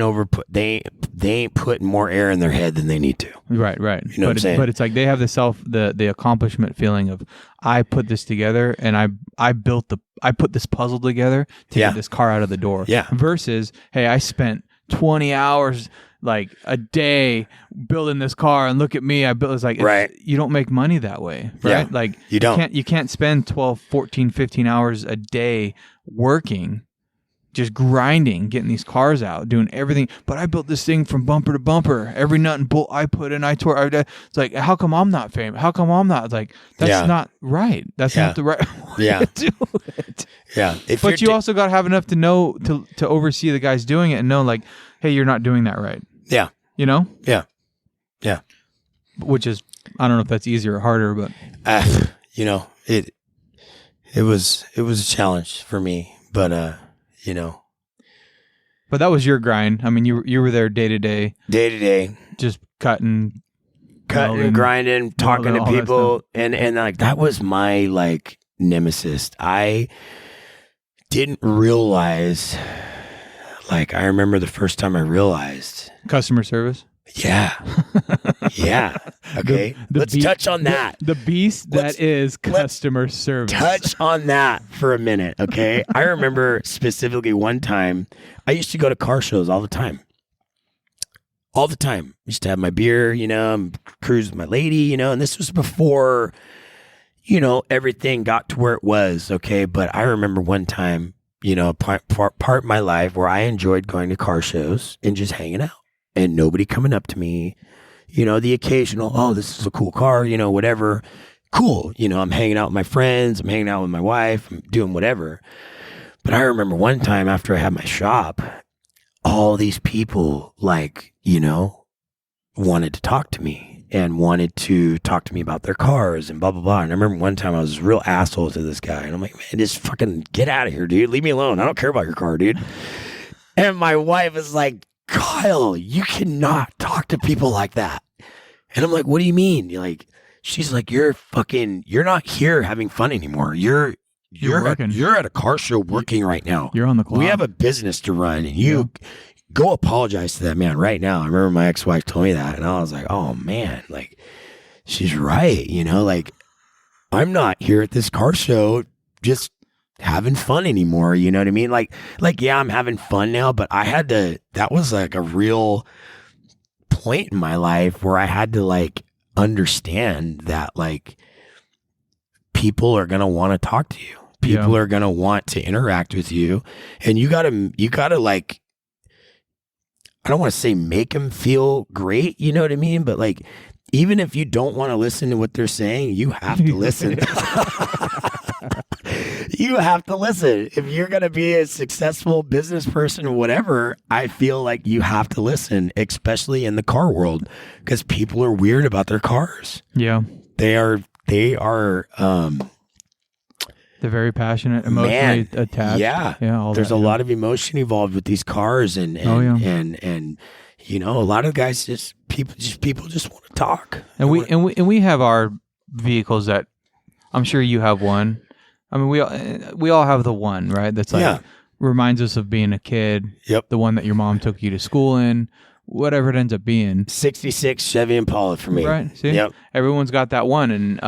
ain't putting more air in their head than they need to. Right. You know what I'm saying? But it's like they have the accomplishment feeling of, I put this together and I put this puzzle together to get this car out of the door. Yeah. Versus, hey, I spent 20 hours like a day building this car, and look at me, I built. It's like, you don't make money that way, right? Yeah, like you don't. You can't spend 12, 14, 15 hours a day working, just grinding, getting these cars out, doing everything. But I built this thing from bumper to bumper. Every nut and bolt I put in, I tore. It's like, how come I'm not famous? How come I'm not? It's like, that's not right. That's not the right way to do it. Yeah. But you also got to have enough to know to oversee the guys doing it and know, like, hey, you're not doing that right. Yeah. You know? Yeah. Yeah. Which is, I don't know if that's easier or harder, but it was a challenge for me, but But that was your grind. I mean, you were there day to day, just cutting, grinding, talking to people, and like that was my like nemesis. I didn't realize. Like, I remember the first time I realized. Customer service? Yeah. Yeah. Okay. Let's touch on that. The beast that is customer service. Touch on that for a minute, okay? I remember specifically one time, I used to go to car shows all the time. All the time. I used to have my beer, cruise with my lady, and this was before, everything got to where it was, okay? But I remember one time, part of my life where I enjoyed going to car shows and just hanging out and nobody coming up to me, the occasional, oh, this is a cool car, whatever. Cool. I'm hanging out with my friends. I'm hanging out with my wife. I'm doing whatever. But I remember one time after I had my shop, all these people wanted to talk to me and wanted to talk to me about their cars and blah, blah, blah. And I remember one time I was a real asshole to this guy. And I'm like, man, just fucking get out of here, dude. Leave me alone. I don't care about your car, dude. And my wife is like, Kyle, you cannot talk to people like that. And I'm like, what do you mean? She's like, you're not here having fun anymore. You're at a car show working right now. You're on the clock. We have a business to run, and you go apologize to that man right now. I remember my ex-wife told me that, and I was like, oh man, she's right. You know, like I'm not here at this car show just having fun anymore. You know what I mean? Like, yeah, I'm having fun now, but that was like a real point in my life where I had to like understand that like people are going to want to talk to you. People are going to want to interact with you, and you gotta like, I don't want to say make them feel great. You know what I mean? But like, even if you don't want to listen to what they're saying, you have to listen. You have to listen. If you're going to be a successful business person or whatever, I feel like you have to listen, especially in the car world, because people are weird about their cars. Yeah. They are, they're very passionate, emotionally attached. Yeah. There's a lot of emotion involved with these cars and you know, a lot of guys people just want to talk. And we have our vehicles that I'm sure you have one. I mean, we all have the one, right? That's like reminds us of being a kid. Yep. The one that your mom took you to school in, whatever it ends up being. 66 Chevy Impala for me. Right. See? Yep. Everyone's got that one, and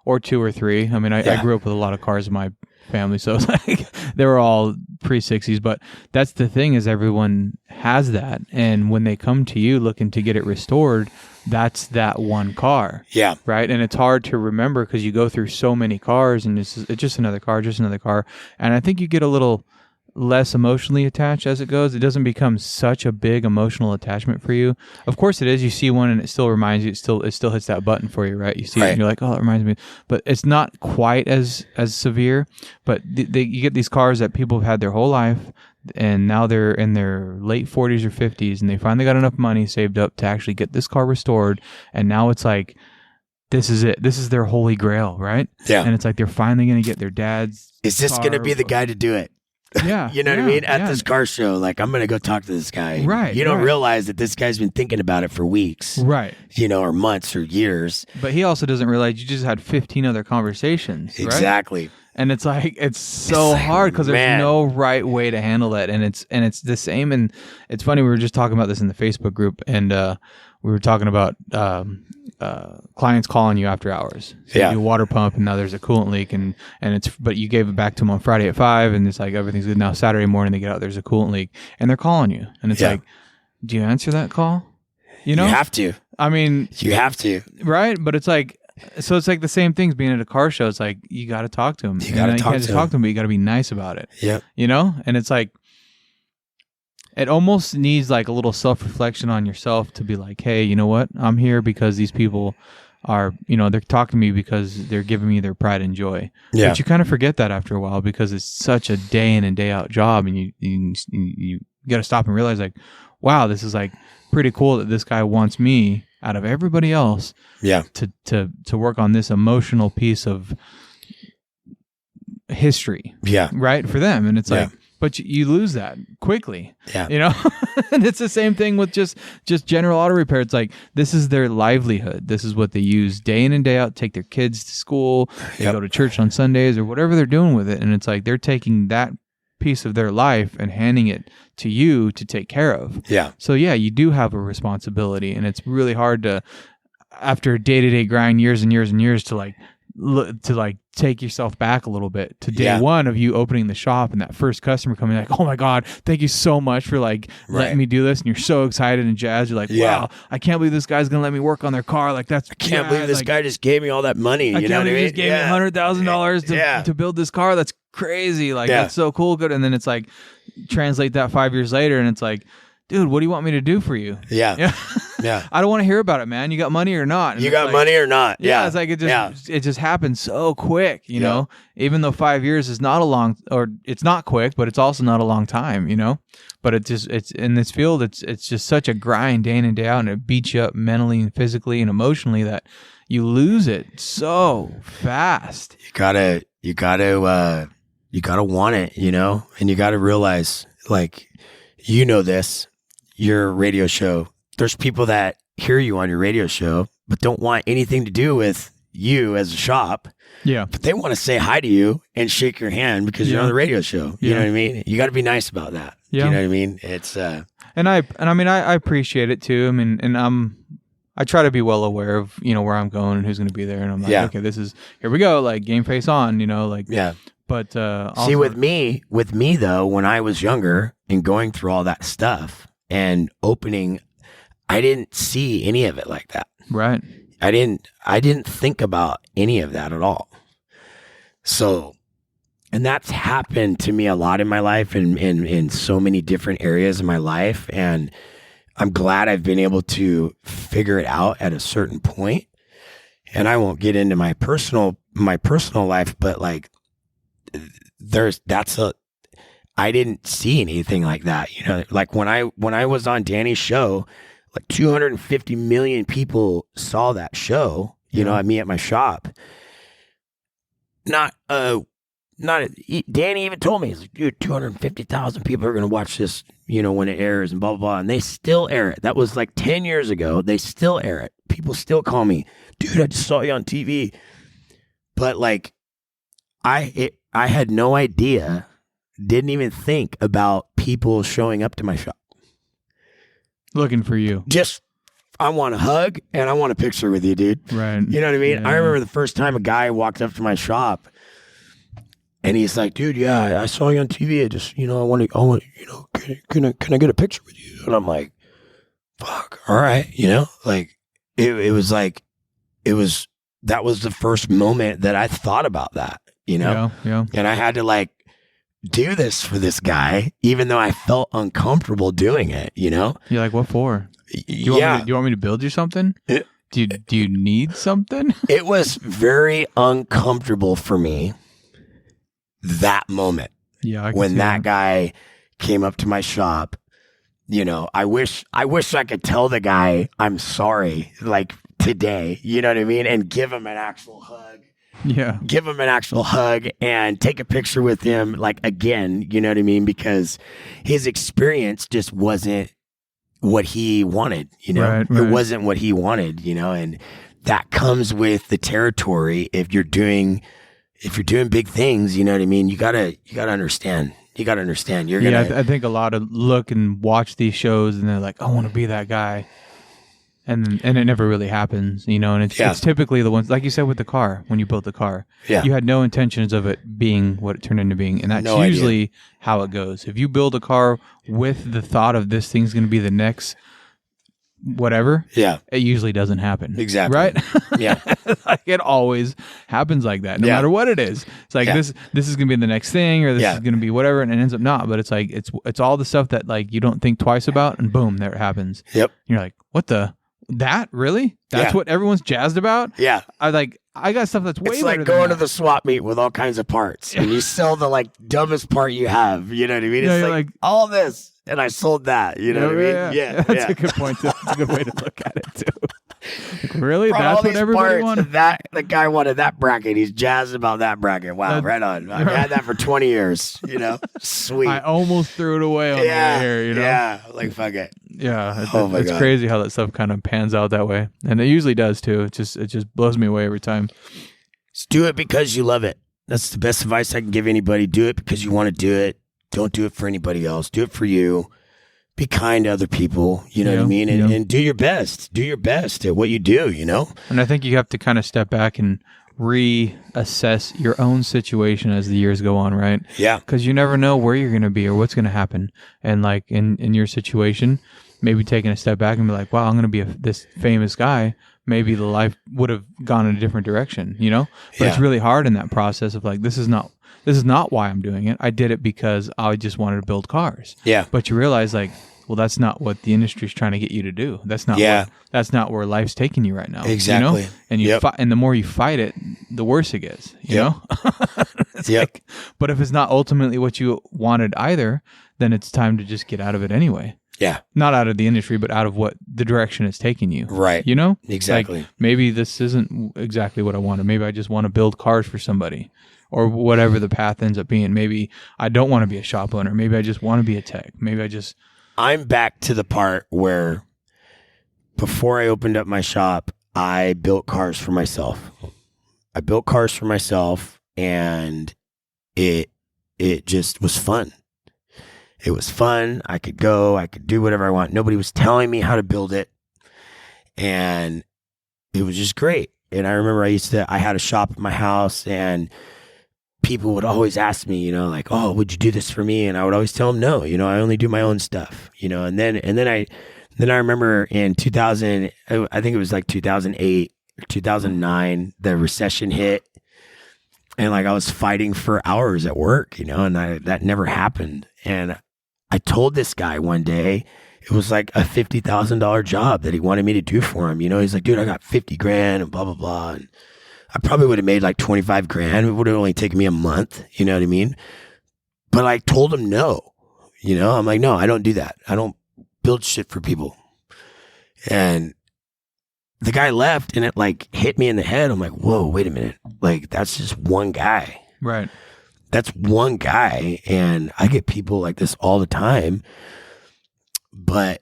or two or three. I mean, I grew up with a lot of cars in my family, so it's like they were all pre-60s. But that's the thing, is everyone has that, and when they come to you looking to get it restored, that's that one car. Yeah. Right? And it's hard to remember because you go through so many cars, and it's just another car, and I think you get a little less emotionally attached as it goes. It doesn't become such a big emotional attachment for you. Of course it is. You see one and it still reminds you, it still hits that button for you, right? You see it and you're like, oh, it reminds me. But it's not quite as severe. But you get these cars that people have had their whole life, and now they're in their late 40s or 50s, and they finally got enough money saved up to actually get this car restored, and now it's like, this is it. This is their holy grail, right? Yeah. And it's like they're finally going to get their dad's Is this going to be the guy to do it? Yeah. You know what I mean? At this car show, like, I'm going to go talk to this guy. Right. You don't realize that this guy's been thinking about it for weeks. Right. You know, or months or years. But he also doesn't realize you just had 15 other conversations. Exactly. Right? And it's like, it's so hard because there's no right way to handle it. And it's the same. And it's funny, we were just talking about this in the Facebook group, and we were talking about clients calling you after hours. So you do a water pump, and now there's a coolant leak, but you gave it back to them on Friday at 5, and it's like everything's good. Now Saturday morning they get out, there's a coolant leak, and they're calling you, and it's like, do you answer that call? You know, you have to. I mean, you have to, right? But it's like, so it's like the same thing as being at a car show. It's like, you got to talk to them. You can't just talk to them, but you got to be nice about it. Yeah. You know, and it's like, it almost needs like a little self-reflection on yourself to be like, hey, you know what? I'm here because these people are, you know, they're talking to me because they're giving me their pride and joy. Yeah. But you kind of forget that after a while because it's such a day in and day out job, and you got to stop and realize, like, wow, this is like pretty cool that this guy wants me out of everybody else. Yeah. To work on this emotional piece of history. Yeah. Right, for them, and it's like. But you lose that quickly. Yeah. You know? And it's the same thing with just general auto repair. It's like, this is their livelihood. This is what they use day in and day out, take their kids to school, they go to church on Sundays, or whatever they're doing with it. And it's like, they're taking that piece of their life and handing it to you to take care of. Yeah. So yeah, you do have a responsibility, and it's really hard to, after a day-to-day grind, years and years and years, to take yourself back a little bit to day one of you opening the shop and that first customer coming like, oh my God, thank you so much for letting me do this. And you're so excited and jazzed. You're like, wow, I can't believe this guy's going to let me work on their car. Like, I can't believe this guy just gave me all that money. I can't believe he just gave me $100,000 to build this car. That's crazy. Like, that's so cool. Good. And then it's like, translate that 5 years later, and it's like, dude, what do you want me to do for you? Yeah. I don't want to hear about it, man. You got money or not? And you got money or not? Yeah. It's like it just happens so quick, you know? Even though 5 years is not a long, or it's not quick, but it's also not a long time, you know? But it's in this field, it's just such a grind day in and day out, and it beats you up mentally and physically and emotionally that you lose it so fast. You gotta want it, you know? And you gotta realize, like, you know this. Your radio show, there's people that hear you on your radio show but don't want anything to do with you as a shop. Yeah. But they want to say hi to you and shake your hand because you're on the radio show. You know what I mean? You got to be nice about that. Yeah. You know what I mean? It's and I appreciate it too. I mean, and I try to be well aware of, where I'm going and who's going to be there. And I'm like, okay, here we go. Like game face on, Yeah. But also, see, with me though, when I was younger and going through all that stuff and opening, I didn't see any of it like that. Right. I didn't think about any of that at all. So, and that's happened to me a lot in my life and in so many different areas of my life. And I'm glad I've been able to figure it out at a certain point. And I won't get into my personal life, but like I didn't see anything like that. Like when I was on Danny's show, like 250 million people saw that show, me at my shop. Danny even told me, he's like, dude, 250,000 people are going to watch this, when it airs and blah, blah, blah. And they still air it. That was like 10 years ago. They still air it. People still call me, dude, I just saw you on TV. But like, I had no idea, didn't even think about people showing up to my shop. Looking for you. Just, I want a hug and I want a picture with you, dude. Right. You know what I mean? Yeah. I remember the first time a guy walked up to my shop and he's like, dude, yeah, I saw you on TV. I just, I want, can I get a picture with you? And I'm like, fuck, all right. Like it was that was the first moment that I thought about that, Yeah. And I had to like do this for this guy, even though I felt uncomfortable doing it, You're like, what for? Do you want me to build you something? Do you need something? It was very uncomfortable for me that moment. Yeah, when that guy came up to my shop, I wish I could tell the guy I'm sorry, like today, you know what I mean, and give him an actual hug. Yeah, give him an actual hug and take a picture with him, like again, you know what I mean, because his experience just wasn't what he wanted, Right. It wasn't what he wanted, and that comes with the territory. If you're doing big things, you know what I mean, you gotta understand. You're gonna. I think a lot of look and watch these shows and they're like, I want to be that guy, and it never really happens, and it's typically the ones, like you said with the car, when you built the car, you had no intentions of it being what it turned into being, and that's usually how it goes. If you build a car with the thought of this thing's going to be the next whatever, it usually doesn't happen. Exactly. Right? Yeah. Like it always happens like that, no matter what it is. It's like this is gonna be the next thing, or this is gonna be whatever, and it ends up not. But it's like it's all the stuff that like you don't think twice about, and boom, there it happens. Yep. You're like, what the? That really? That's what everyone's jazzed about? Yeah. I got stuff that's way better. It's like going to the swap meet with all kinds of parts, and you sell the like dumbest part you have. You know what I mean? It's like all this, and I sold that. You know what I mean? Yeah. That's a good point. That's a good way to look at it too. Like, really? That's what everybody wanted? The guy wanted that bracket. He's jazzed about that bracket. Wow, right on. I've had that for 20 years. Sweet. I almost threw it away on the way here. Yeah, like fuck it. Yeah, it's crazy how that stuff kind of pans out that way, and it usually does too. It just blows me away every time. Just do it because you love it. That's the best advice I can give anybody. Do it because you want to do it. Don't do it for anybody else. Do it for you. Be kind to other people. You know what I mean? And do your best. Do your best at what you do. And I think you have to kind of step back and reassess your own situation as the years go on, right? Yeah. Because you never know where you're going to be or what's going to happen. And like in your situation, maybe taking a step back and be like, wow, I'm going to be this famous guy. Maybe the life would have gone in a different direction, But it's really hard in that process of like, this is not why I'm doing it. I did it because I just wanted to build cars. Yeah. But you realize like, well, that's not what the industry's trying to get you to do. That's not where life's taking you right now. Exactly. And and the more you fight it, the worse it gets, you know? It's like, but if it's not ultimately what you wanted either, then it's time to just get out of it anyway. Yeah. Not out of the industry, but out of what the direction it's taking you. Right. Exactly. Like, maybe this isn't exactly what I wanted. Maybe I just want to build cars for somebody. Or whatever the path ends up being. Maybe I don't want to be a shop owner. Maybe I just want to be a tech. I'm back to the part where before I opened up my shop, I built cars for myself. And it just was fun. It was fun. I could go. I could do whatever I want. Nobody was telling me how to build it. And it was just great. And I remember I had a shop at my house, and people would always ask me, like, oh, would you do this for me? And I would always tell them no, I only do my own stuff, and then I remember in 2000, I think it was like 2008 or 2009, the recession hit, and like I was fighting for hours at work, and that never happened. And I told this guy one day, it was like a $50,000 job that he wanted me to do for him. He's like, dude, I got 50 grand and blah, blah, blah. And I probably would have made like 25 grand. It would have only taken me a month. You know what I mean? But I told him no. I'm like, no, I don't do that. I don't build shit for people. And the guy left, and it like hit me in the head. I'm like, whoa, wait a minute. Like, that's just one guy. Right. That's one guy. And I get people like this all the time. But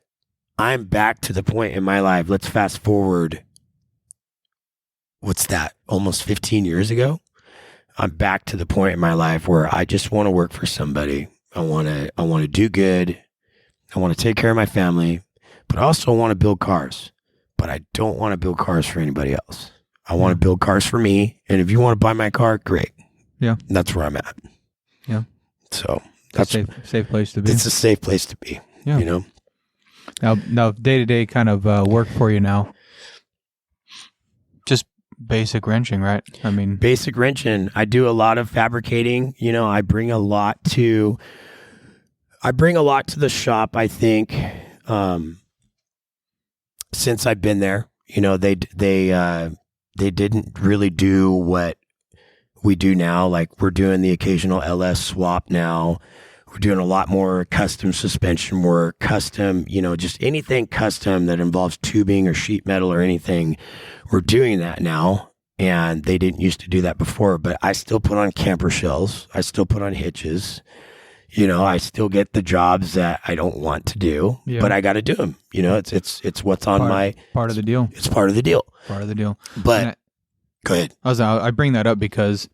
I'm back to the point in my life. Let's fast forward. What's that? Almost 15 years ago. I'm back to the point in my life where I just want to work for somebody. I want to do good. I want to take care of my family, but I also want to build cars. But I don't want to build cars for anybody else. I want to build cars for me. And if you want to buy my car, great. Yeah. That's where I'm at. Yeah. So that's a safe place to be. It's a safe place to be. Yeah. Now day-to-day kind of work for you now. Just basic wrenching, right? I mean, basic wrenching. I do a lot of fabricating. I bring a lot to the shop, I think, since I've been there. They didn't really do what we do now. Like, we're doing the occasional LS swap now. We're doing a lot more custom suspension work, custom, just anything custom that involves tubing or sheet metal or anything. We're doing that now. And they didn't used to do that before, but I still put on camper shells. I still put on hitches. I still get the jobs that I don't want to do, but I got to do them. It's what's on part of the deal. It's part of the deal. Part of the deal. But go ahead. I bring that up because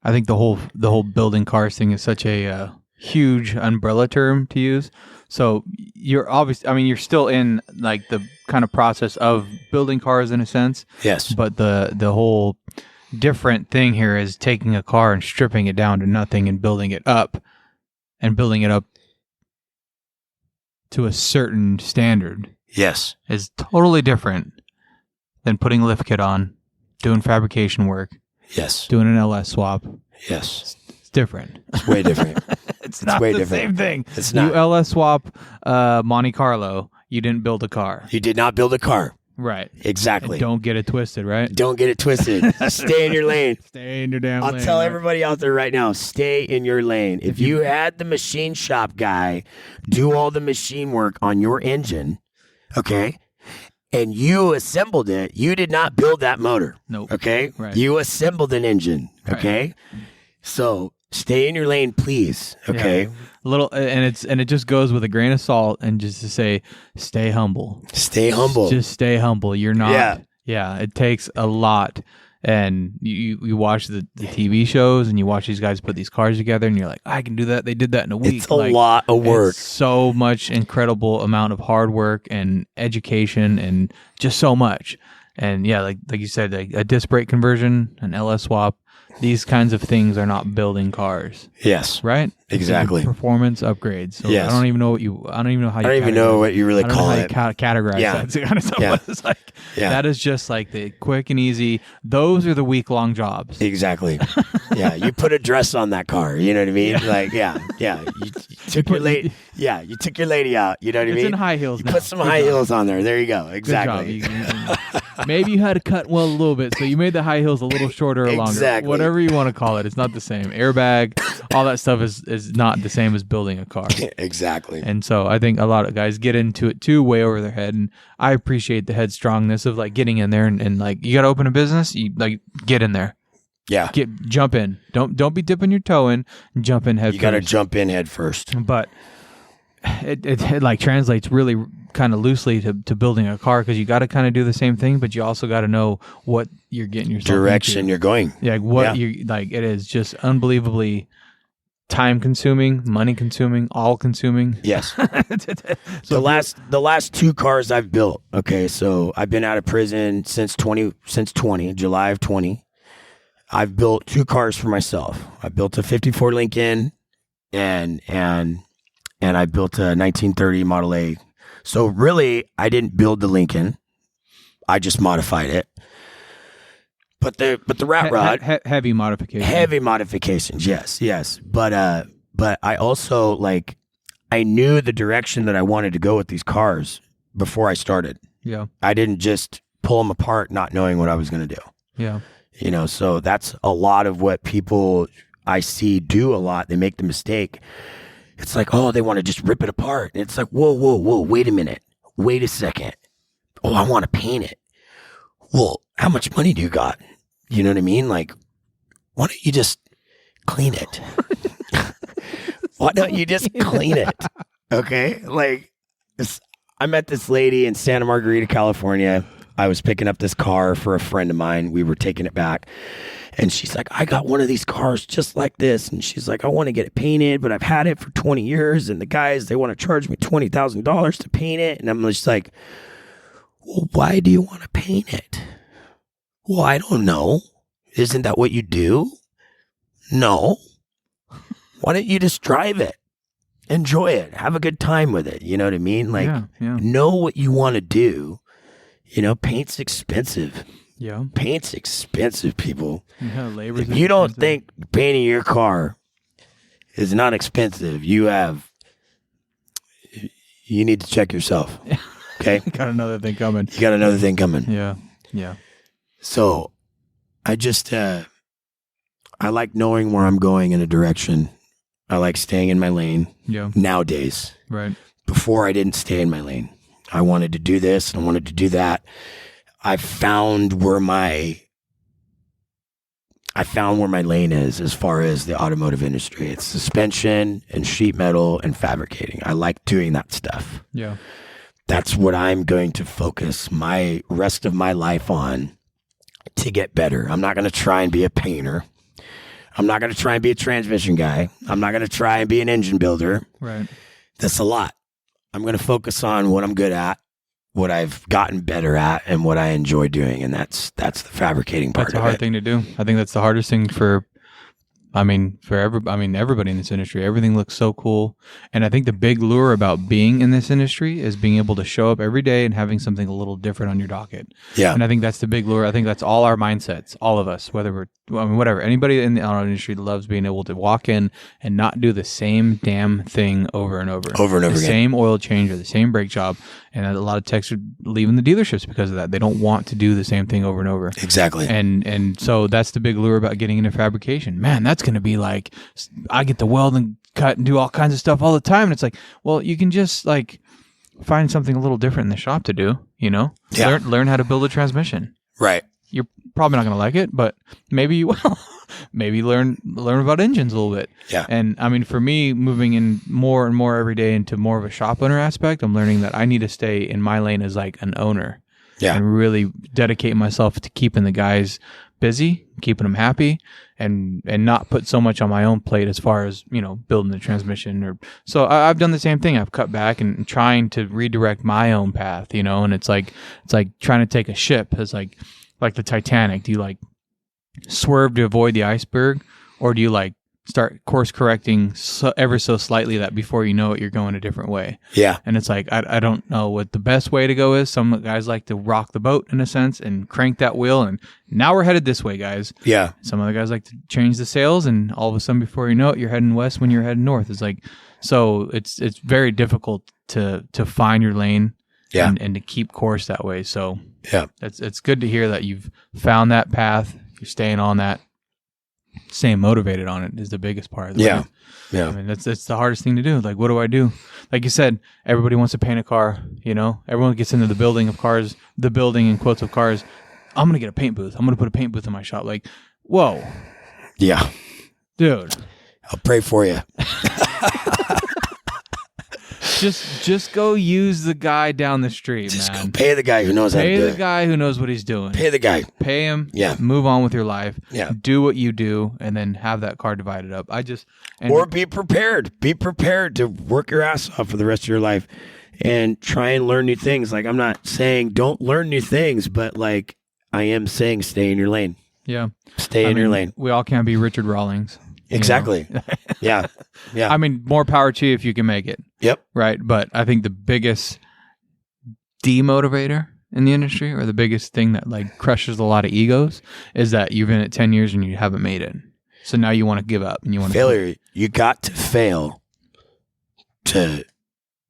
I think the whole building cars thing is such a huge umbrella term to use. So you're you're still in like the kind of process of building cars in a sense. Yes. But the whole different thing here is taking a car and stripping it down to nothing and building it up to a certain standard. Yes. Is totally different than putting a lift kit on, doing fabrication work. Yes. Doing an LS swap. Yes. It's different. It's way different. It's not way the different. Same thing. It's not. You LS swap Monte Carlo, you didn't build a car. You did not build a car. Right. Exactly. And don't get it twisted, right? Don't get it twisted. Stay in your lane. Stay in your damn lane. I'll tell everybody out there right now, stay in your lane. If you had the machine shop guy do all the machine work on your engine, okay, and you assembled it, you did not build that motor. Nope. Okay? Right. You assembled an engine, okay? Right. So stay in your lane, please, okay? Yeah. It just goes with a grain of salt, and just to say, stay humble. Stay humble. Just stay humble. You're not. Yeah. It takes a lot, and you watch the TV shows, and you watch these guys put these cars together, and you're like, I can do that. They did that in a week. It's a lot of work. It's so much incredible amount of hard work and education, and just so much. And yeah, like you said, like a disc brake conversion, an LS swap. These kinds of things are not building cars. Yes. Right? Exactly. Performance upgrades. So yes. I don't even know what you really call it. Categorize that kind of stuff. Yeah. It's like, that is just like the quick and easy. Those are the week-long jobs. Exactly. Yeah. You put a dress on that car. You know what I mean? Yeah. Like, yeah. You took your lady. Yeah. You took your lady out. You know what I mean? It's in high heels you now. Put some high heels on there. There you go. Exactly. Maybe you had to cut well a little bit, so you made the high heels a little shorter or longer. Exactly. Whatever you want to call it, it's not the same. Airbag, all that stuff is not the same as building a car. Exactly. And so I think a lot of guys get into it too, way over their head. And I appreciate the headstrongness of like getting in there and like, you got to open a business, you like get in there. Yeah. Jump in. Don't be dipping your toe in and jump in head first. You got to jump in head first. But it like translates really kind of loosely to building a car, because you got to kind of do the same thing, but you also got to know what you're getting yourself direction into. You're going. Yeah, you like. It is just unbelievably time consuming, money consuming, all consuming. Yes. So the last 2 cars I've built. Okay, so I've been out of prison since July of 20. I've built 2 cars for myself. I built a 54 Lincoln and I built a 1930 Model A. So really, I didn't build the Lincoln. I just modified it. But the rat rod, heavy modifications. Heavy modifications, yes. But I also I knew the direction that I wanted to go with these cars before I started. Yeah. I didn't just pull them apart not knowing what I was going to do. Yeah. So that's a lot of what people I see do a lot. They make the mistake. It's like, oh, they want to just rip it apart. And it's like, whoa, wait a minute. Wait a second. Oh, I want to paint it. Well, how much money do you got? You know what I mean? Why don't you just clean it? Why don't you just clean it? Okay? I met this lady in Santa Margarita, California. I was picking up this car for a friend of mine. We were taking it back. And she's like, I got one of these cars just like this. And she's like, I want to get it painted, but I've had it for 20 years. And the guys, they want to charge me $20,000 to paint it. And I'm just like, well, why do you want to paint it? Well, I don't know. Isn't that what you do? No. Why don't you just drive it? Enjoy it. Have a good time with it. You know what I mean? Know what you want to do. Paint's expensive. Yeah. Paint's expensive, people. Yeah, labor. If you don't think painting your car is not expensive, you need to check yourself. Okay? Got another thing coming. You got another thing coming. Yeah. Yeah. So I just, I like knowing where I'm going in a direction. I like staying in my lane. Yeah. Nowadays. Right. Before I didn't stay in my lane. I wanted to do this. I wanted to do that. I found where my lane is as far as the automotive industry. It's suspension and sheet metal and fabricating. I like doing that stuff. Yeah. That's what I'm going to focus my rest of my life on to get better. I'm not going to try and be a painter. I'm not going to try and be a transmission guy. I'm not going to try and be an engine builder. Right. That's a lot. I'm going to focus on what I'm good at, what I've gotten better at, and what I enjoy doing. And that's the fabricating part of it. That's a hard thing to do. I think that's the hardest thing for everybody in this industry. Everything looks so cool. And I think the big lure about being in this industry is being able to show up every day and having something a little different on your docket. Yeah. And I think that's the big lure. I think that's all our mindsets, all of us, whatever. Anybody in the auto industry loves being able to walk in and not do the same damn thing over and over. Over and over again. The same oil change or the same brake job. And a lot of techs are leaving the dealerships because of that. They don't want to do the same thing over and over. Exactly. And so that's the big lure about getting into fabrication. Man, that's going to be like, I get to weld and cut and do all kinds of stuff all the time. And it's like, well, you can just find something a little different in the shop to do, Yeah. Learn how to build a transmission. Right. You're probably not going to like it, but maybe you will. Maybe learn about engines a little bit. Yeah. And for me, moving in more and more every day into more of a shop owner aspect, I'm learning that I need to stay in my lane as an owner. Yeah. And really dedicate myself to keeping the guys busy, keeping them happy, and not put so much on my own plate as far as, building the transmission. So I've done the same thing. I've cut back and trying to redirect my own path, and it's like trying to take a ship as like the Titanic. Do you swerve to avoid the iceberg, or do you start course correcting ever so slightly that before you know it, you're going a different way? Yeah. And it's I don't know what the best way to go is. Some guys like to rock the boat in a sense and crank that wheel, and now we're headed this way, guys. Yeah. Some other guys like to change the sails, and all of a sudden before you know it, you're heading west when you're heading north. So it's very difficult to find your lane. Yeah. And to keep course that way. So yeah, it's good to hear that you've found that path. You're staying on that. Staying motivated on it is the biggest part of it. Yeah. Yeah. I mean, that's the hardest thing to do. What do I do? Like you said, everybody wants to paint a car, Everyone gets into the building of cars, the building in quotes of cars. I'm going to get a paint booth. I'm going to put a paint booth in my shop. Whoa. Yeah. Dude. I'll pray for you. just go use the guy down the street, Just man. go pay the guy who knows how to do Pay it. the guy who knows what he's doing. Pay the guy. Pay him. Yeah. Move on with your life. Yeah. Do what you do, and then have that car divided up. Or be prepared. Be prepared to work your ass off for the rest of your life and try and learn new things. Like, I'm not saying don't learn new things, but like I am saying stay in your lane. Yeah. Stay in your lane. We all can't be Richard Rawlings. Exactly. Yeah. Yeah. I mean, more power to you if you can make it. Yep. Right. But I think the biggest demotivator in the industry, or the biggest thing that like crushes a lot of egos, is that you've been at 10 years and you haven't made it. So now you want to give up and you want to failure. You got to fail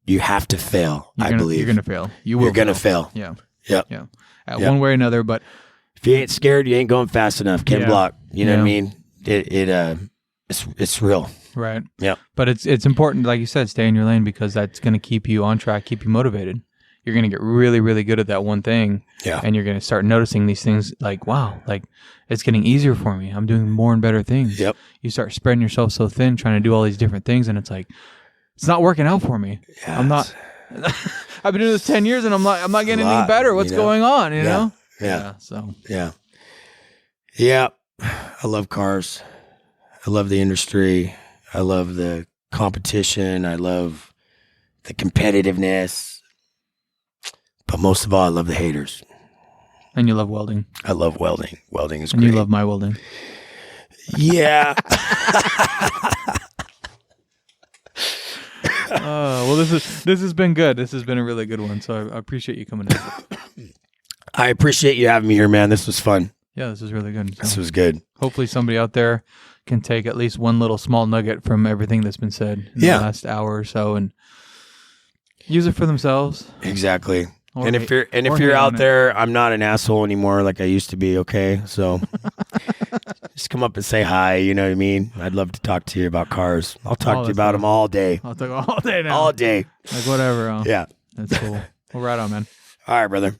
you have to fail. I believe you're going to fail. You're going to fail. Yeah. Yep. Yeah. One way or another. But if you ain't scared, you ain't going fast enough. Ken Block. You know what I mean? It's real. Right. Yeah. But it's important, like you said, stay in your lane, because that's going to keep you on track, keep you motivated. You're going to get really, really good at that one thing. Yeah. And you're going to start noticing these things like, wow, like it's getting easier for me. I'm doing more and better things. Yep. You start spreading yourself so thin, trying to do all these different things, and it's like, it's not working out for me. Yeah, I'm not. I've been doing this 10 years, and I'm not getting anything better. What's going on? You know? Yeah. So. Yeah. Yeah. I love cars. I love the industry. I love the competition. I love the competitiveness. But most of all, I love the haters. And you love welding. I love welding. Welding is and great. You love my welding. Yeah. Well, this has been good. This has been a really good one. So I appreciate you coming in. I appreciate you having me here, man. This was fun. Yeah, this was really good. So this was good. Hopefully somebody out there can take at least one little small nugget from everything that's been said in the last hour or so and use it for themselves. Exactly. And if you're out there, I'm not an asshole anymore like I used to be, okay? So just come up and say hi, you know what I mean? I'd love to talk to you about cars. I'll talk to you about them all day. I'll talk all day now. All day. Like whatever. Yeah. That's cool. Well, right on, man. All right, brother.